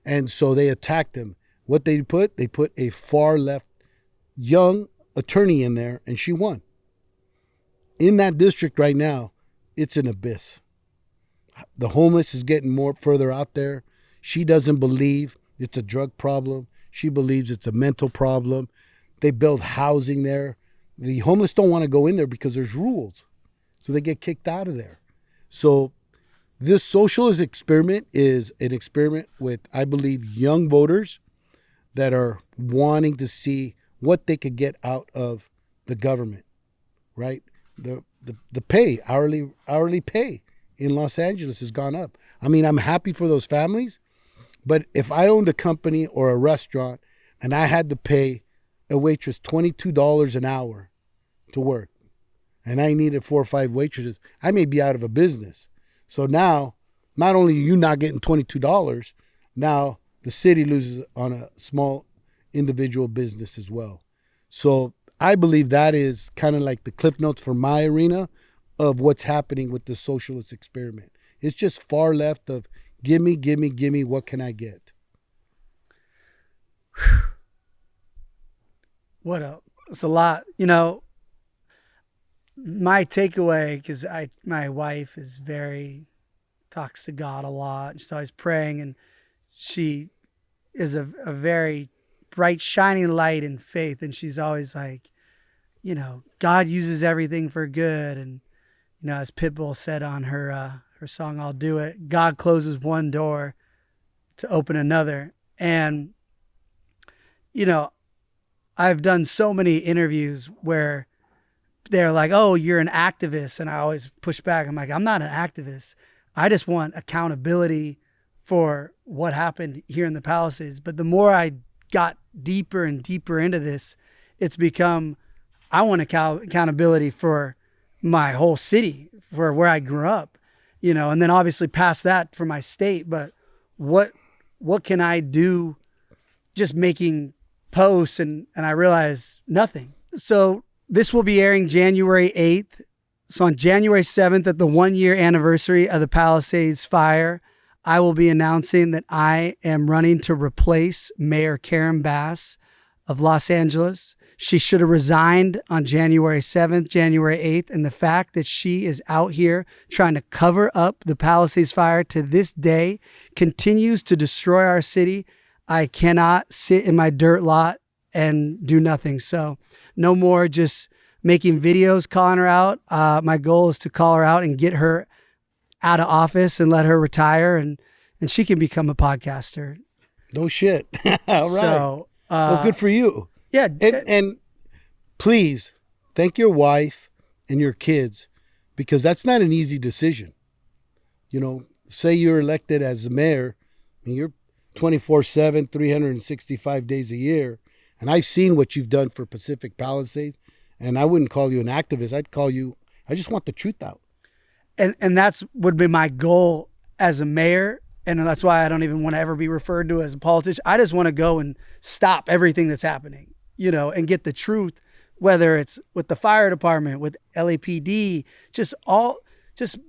[SPEAKER 4] And so they attacked him. What they put a far left young attorney in there, and she won. In that district right now, it's an abyss. The homeless is getting further out there. She doesn't believe it's a drug problem. She believes it's a mental problem. They build housing there. The homeless don't want to go in there because there's rules. So they get kicked out of there. So this socialist experiment is an experiment with, I believe, young voters that are wanting to see what they could get out of the government, right? The pay, hourly pay in Los Angeles has gone up. I mean, I'm happy for those families, but if I owned a company or a restaurant and I had to pay a waitress $22 an hour to work, and I needed 4 or 5 waitresses, I may be out of a business. So now, not only are you not getting $22, now the city loses on a small individual business as well. So I believe that is kind of like the cliff notes for my arena of what's happening with the socialist experiment. It's just far left of gimme, what can I get?
[SPEAKER 3] It's a lot. You know, my takeaway, because my wife talks to God a lot. She's always praying, and she is a very bright, shining light in faith. And she's always like, you know, God uses everything for good. And, you know, as Pitbull said on her song, I'll Do It, God closes one door to open another. And, you know, I've done so many interviews where they're like, oh, you're an activist. And I always push back. I'm like, I'm not an activist. I just want accountability for what happened here in the Palisades. But the more I got deeper and deeper into this, it's become, I want accountability for my whole city, for where I grew up, you know, and then obviously past that for my state. But what can I do just making posts? And I realize nothing. So this will be airing January 8th. So on January 7th, at the 1-year anniversary of the Palisades Fire, I will be announcing that I am running to replace Mayor Karen Bass of Los Angeles. She should have resigned on January 7th, January 8th. And the fact that she is out here trying to cover up the Palisades Fire to this day continues to destroy our city. I cannot sit in my dirt lot and do nothing. So no more just making videos, calling her out. My goal is to call her out and get her out of office and let her retire, and she can become a podcaster.
[SPEAKER 4] No shit. All right.
[SPEAKER 3] So,
[SPEAKER 4] well, good for you.
[SPEAKER 3] Yeah.
[SPEAKER 4] And please thank your wife and your kids, because that's not an easy decision. You know, say you're elected as the mayor, and you're 24/7, 365 days a year. And I've seen what you've done for Pacific Palisades, and I wouldn't call you an activist. I'd call you, I just want the truth out.
[SPEAKER 3] And that's would be my goal as a mayor. And that's why I don't even want to ever be referred to as a politician. I just want to go and stop everything that's happening, you know, and get the truth, whether it's with the fire department, with LAPD, just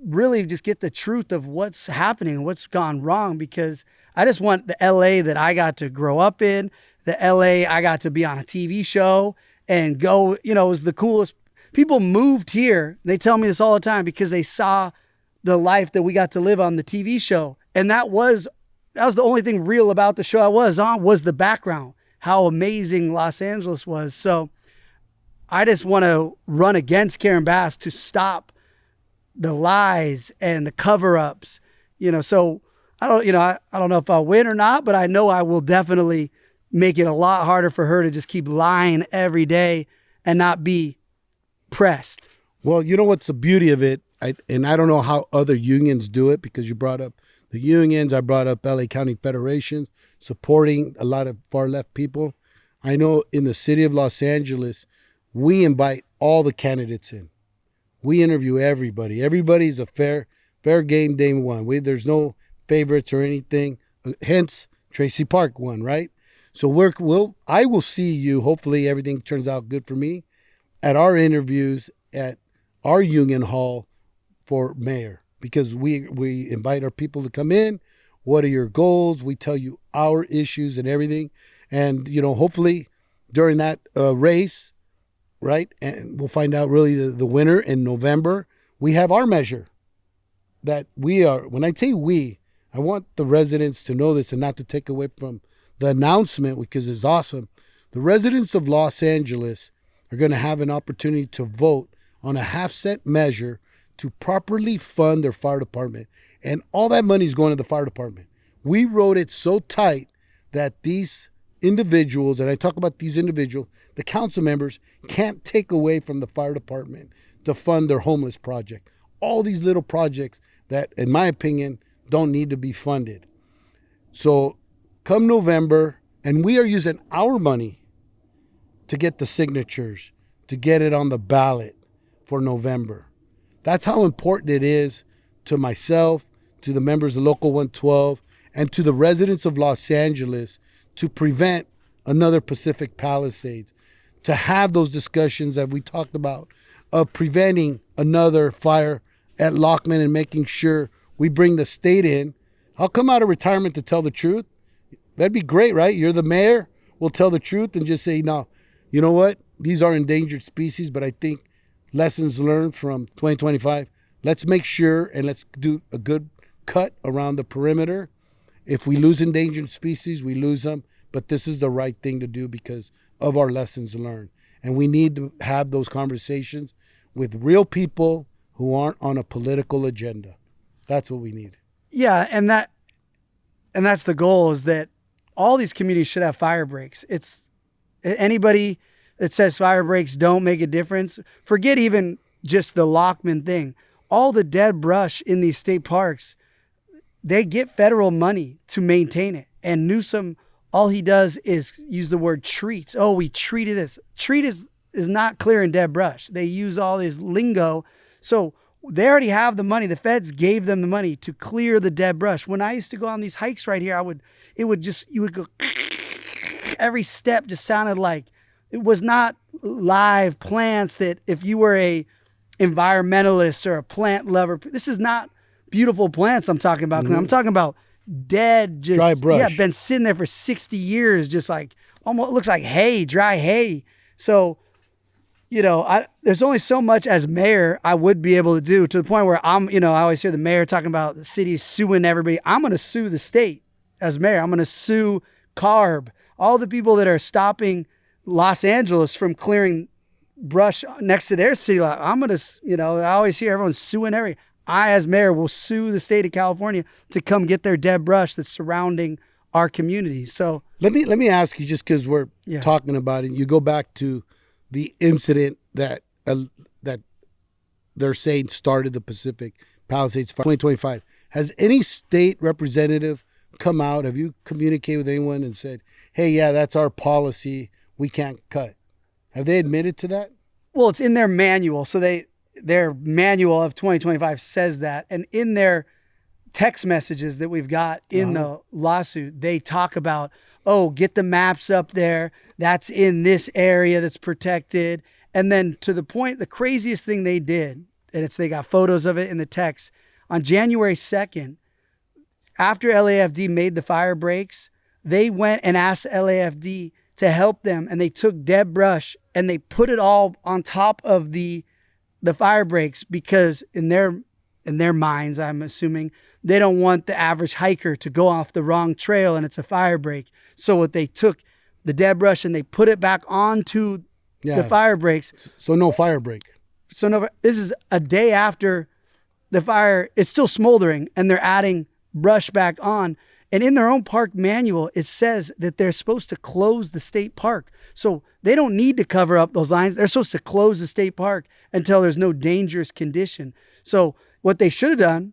[SPEAKER 3] really just get the truth of what's happening, what's gone wrong, because I just want the LA that I got to grow up in, the LA I got to be on a TV show and go, you know, it was the coolest. People moved here. They tell me this all the time because they saw the life that we got to live on the TV show. And that was the only thing real about the show I was on, was the background, how amazing Los Angeles was. So I just want to run against Karen Bass to stop the lies and the cover-ups, you know. So I don't know if I'll win or not, but I know I will definitely make it a lot harder for her to just keep lying every day and not be pressed.
[SPEAKER 4] Well, you know what's the beauty of it? And I don't know how other unions do it, because you brought up the unions. I brought up LA County Federations supporting a lot of far left people. I know in the city of Los Angeles, we invite all the candidates in. We interview everybody. Everybody's a fair game day one. There's no favorites or anything. Hence, Tracy Park won, right? So I will see you. Hopefully everything turns out good for me at our interviews at our union hall for mayor, because we invite our people to come in. What are your goals? We tell you our issues and everything. And, you know, hopefully during that race, right, and we'll find out really the winner in November. We have our measure that we are, when I say we, I want the residents to know this and not to take away from the announcement, because it's awesome. The residents of Los Angeles are going to have an opportunity to vote on a half-cent measure to properly fund their fire department. And all that money is going to the fire department. We wrote it so tight that these individuals, and I talk about these individuals, the council members can't take away from the fire department to fund their homeless project. All these little projects that, in my opinion, don't need to be funded. So come November, and we are using our money to get the signatures, to get it on the ballot for November. That's how important it is to myself, to the members of Local 112, and to the residents of Los Angeles to prevent another Pacific Palisades, to have those discussions that we talked about of preventing another fire at Lockman and making sure we bring the state in. I'll come out of retirement to tell the truth. That'd be great, right? You're the mayor. We'll tell the truth and just say, no, you know what? These are endangered species, but I think lessons learned from 2025. Let's make sure and let's do a good cut around the perimeter. If we lose endangered species, we lose them. But this is the right thing to do because of our lessons learned. And we need to have those conversations with real people who aren't on a political agenda. That's what we need.
[SPEAKER 3] Yeah, and that's the goal, is that all these communities should have fire breaks. It's anybody that says fire breaks don't make a difference. Forget even just the Lockman thing. All the dead brush in these state parks, they get federal money to maintain it. And Newsom, all he does is use the word treats. Oh, we treated this. Treat is not clearing dead brush. They use all this lingo. So they already have the money. The feds gave them the money to clear the dead brush. When I used to go on these hikes right here, you would go, every step just sounded like it was not live plants that if you were a environmentalist or a plant lover, this is not beautiful plants I'm talking about. I'm talking about dead, just
[SPEAKER 4] dry brush.
[SPEAKER 3] Yeah, been sitting there for 60 years, just like almost looks like hay, dry hay. So, there's only so much as mayor I would be able to do, to the point where I always hear the mayor talking about the city suing everybody. I'm going to sue the state as mayor. I'm going to sue CARB, all the people that are stopping Los Angeles from clearing brush next to their city lot. I'm going to, I always hear everyone suing every. I, as mayor, will sue the state of California to come get their dead brush that's surrounding our community. So
[SPEAKER 4] let me ask you, just because we're talking about it, you go back to the incident that they're saying started the Pacific Palisades Fire 2025. Has any state representative come out? Have you communicated with anyone and said, hey, yeah, that's our policy, we can't cut? Have they admitted to that?
[SPEAKER 3] Well, it's in their manual. So their manual of 2025 says that. And in their text messages that we've got in the lawsuit, they talk about, get the maps up there. That's in this area that's protected. And then to the point, the craziest thing they did, and they got photos of it in the text, on January 2nd, after LAFD made the fire breaks, they went and asked LAFD to help them. And they took dead brush and they put it all on top of the fire breaks, because in their minds, I'm assuming, they don't want the average hiker to go off the wrong trail and it's a fire break. So what they took the dead brush and they put it back onto the fire breaks.
[SPEAKER 4] So no fire break.
[SPEAKER 3] This is a day after the fire. It's still smoldering and they're adding brush back on. And in their own park manual, it says that they're supposed to close the state park. So they don't need to cover up those lines. They're supposed to close the state park until there's no dangerous condition. So what they should have done,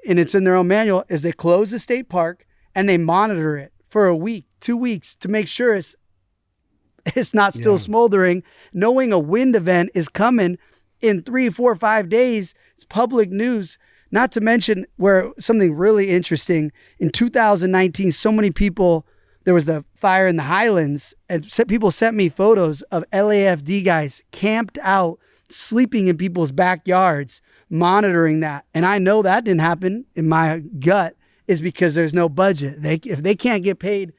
[SPEAKER 3] and it's in their own manual, is they close the state park and they monitor it for a week, 2 weeks, to make sure it's not still smoldering, knowing a wind event is coming in 3, 4, 5 days. It's public news. Not to mention, where something really interesting, in 2019, so many people, there was the fire in the Highlands, and people sent me photos of LAFD guys camped out, sleeping in people's backyards, monitoring that. And I know that didn't happen. In my gut is because there's no budget. If they can't get paid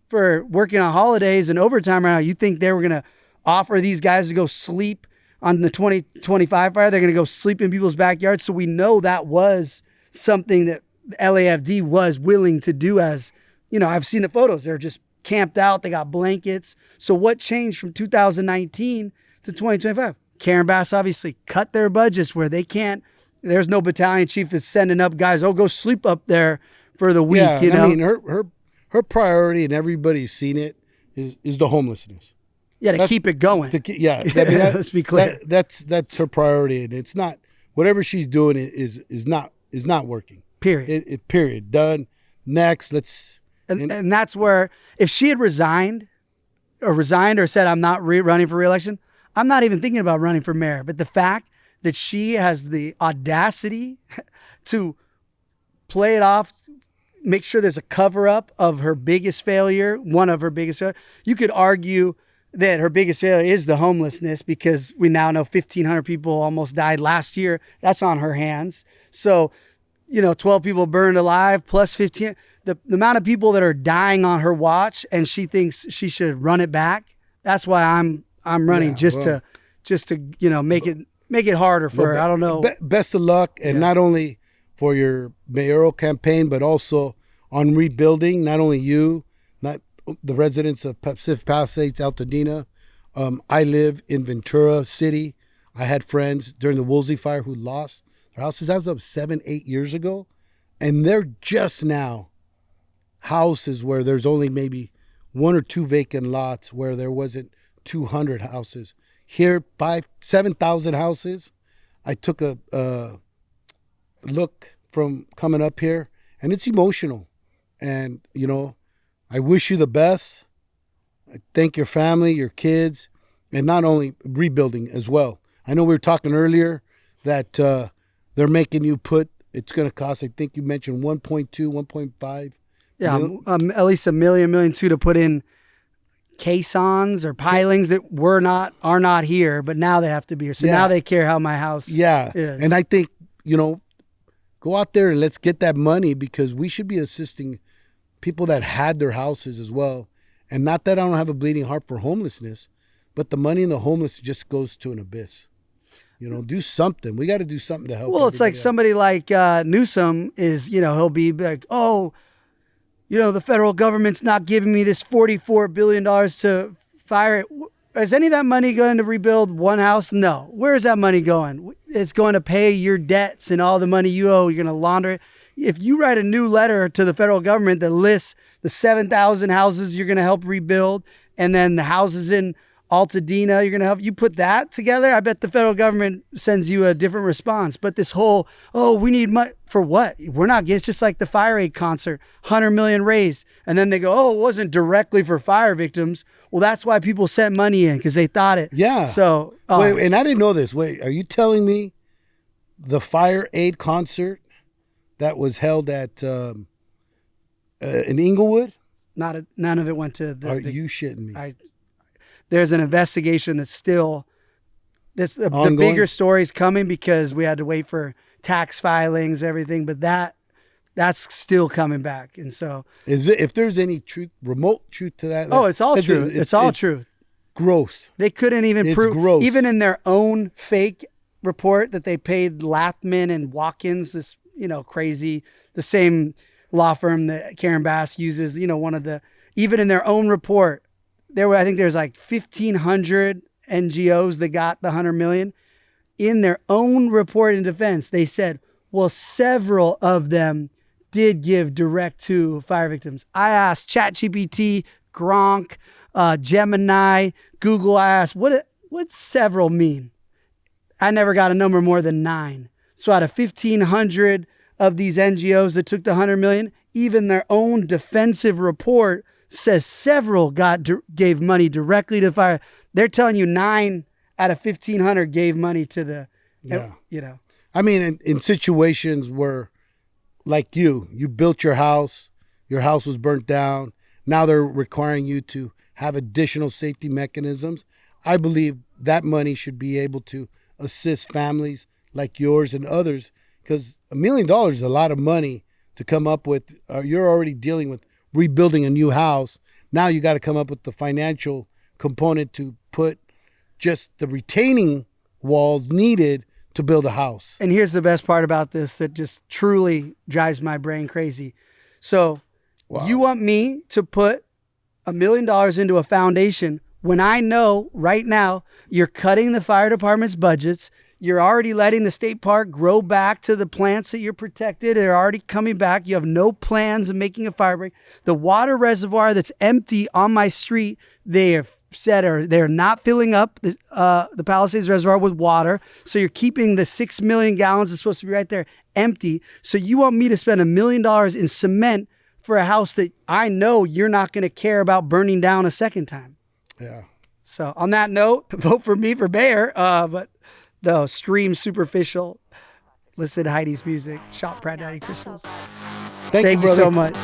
[SPEAKER 3] for working on holidays and overtime right now, you think they were going to offer these guys to go sleep on the 2025 fire? They're going to go sleep in people's backyards. So we know that was something that LAFD was willing to do. As I've seen the photos. They're just camped out. They got blankets. So what changed from 2019 to 2025? Karen Bass obviously cut their budgets where they can't. There's no battalion chief that's sending up guys, go sleep up there for the week. I mean,
[SPEAKER 4] her priority, and everybody's seen it, is the homelessness.
[SPEAKER 3] Yeah, to keep it going.
[SPEAKER 4] Let's be clear. That's her priority, and it's not, whatever she's doing is not working.
[SPEAKER 3] Period.
[SPEAKER 4] Period. Done. Next.
[SPEAKER 3] And that's where, if she had resigned or said, I'm not running for re-election, I'm not even thinking about running for mayor. But the fact that she has the audacity to play it off, make sure there's a cover up of her biggest failure, one of her biggest failures. You could argue that her biggest failure is the homelessness, because we now know 1,500 people almost died last year. That's on her hands. So, 12 people burned alive plus 15. The amount of people that are dying on her watch, and she thinks she should run it back. That's why I'm running, just to make it harder for her. I don't know.
[SPEAKER 4] Best of luck, and not only for your mayoral campaign, but also on rebuilding. Not only you, not the residents of Pacific Palisades, Altadena. I live in Ventura City. I had friends during the Woolsey fire who lost their houses. That was up 7-8 years ago, and they're just now houses where there's only maybe 1 or 2 vacant lots, where there wasn't 200 houses. Here, 7,000 houses. I took a look from coming up here, and it's emotional. And, I wish you the best. I thank your family, your kids, and not only rebuilding as well. I know we were talking earlier that they're making you it's going to cost, I think you mentioned 1.2, 1.5.
[SPEAKER 3] Yeah, at least $1 million, $1.2 million to put in caissons or pilings that are not here, but now they have to be here. So now they care how my house is.
[SPEAKER 4] And I think, Go out there and let's get that money, because we should be assisting people that had their houses as well. And not that I don't have a bleeding heart for homelessness, but the money in the homeless just goes to an abyss. Do something. We got to do something to help.
[SPEAKER 3] Well, it's like somebody like Newsom is, he'll be like, oh, the federal government's not giving me this $44 billion to fire. Is any of that money going to rebuild one house? No. Where is that money going? It's going to pay your debts and all the money you owe. You're going to launder it. If you write a new letter to the federal government that lists the 7,000 houses you're going to help rebuild, and then the houses in Altadena, you're going to help, you put that together, I bet the federal government sends you a different response. But this whole, we need money for what? We're not, it's just like the Fire Aid concert, 100 million raised. And then they go, it wasn't directly for fire victims. Well, that's why people sent money in, because they thought it.
[SPEAKER 4] Yeah.
[SPEAKER 3] So,
[SPEAKER 4] wait, and I didn't know this. Wait, are you telling me the Fire Aid concert that was held at in Inglewood?
[SPEAKER 3] None of it went to the.
[SPEAKER 4] Are you shitting me?
[SPEAKER 3] There's an investigation that's still. The bigger story's coming, because we had to wait for tax filings, everything, but that's still coming back. And so,
[SPEAKER 4] if there's any remote truth to that?
[SPEAKER 3] It's all true. It's all true.
[SPEAKER 4] Gross.
[SPEAKER 3] They couldn't even prove,
[SPEAKER 4] gross.
[SPEAKER 3] Even in their own fake report that they paid Lathman and Watkins, this crazy, the same law firm that Karen Bass uses. Even in their own report, I think there's like 1,500 NGOs that got the 100 million. In their own report in defense, they said, well, several of them did give direct to fire victims. I asked ChatGPT, Gronk, Gemini, Google. I asked, what several mean? I never got a number more than 9. So out of 1,500 of these NGOs that took the 100 million, even their own defensive report says several gave money directly to fire. They're telling you 9 out of 1,500 gave money to the,
[SPEAKER 4] I mean, in situations where, like you built your house was burnt down. Now they're requiring you to have additional safety mechanisms. I believe that money should be able to assist families like yours and others, because $1 million is a lot of money to come up with. You're already dealing with rebuilding a new house. Now you got to come up with the financial component to put just the retaining walls needed to build a house.
[SPEAKER 3] And here's the best part about this that just truly drives my brain crazy. So You want me to put $1 million into a foundation when I know right now you're cutting the fire department's budgets. You're already letting the state park grow back to the plants that you're protected. They're already coming back. You have no plans of making a fire break. The water reservoir that's empty on my street, they have said they're not filling up the Palisades Reservoir with water. So you're keeping the 6 million gallons that's supposed to be right there empty. So you want me to spend $1 million in cement for a house that I know you're not going to care about burning down a second time.
[SPEAKER 4] Yeah.
[SPEAKER 3] So on that note, vote for me for mayor. But no, stream Superficial. Listen to Heidi's music. Shop Pratt and Heidi Crystals.
[SPEAKER 4] Thank you,
[SPEAKER 3] Thank you
[SPEAKER 4] brother.
[SPEAKER 3] so much.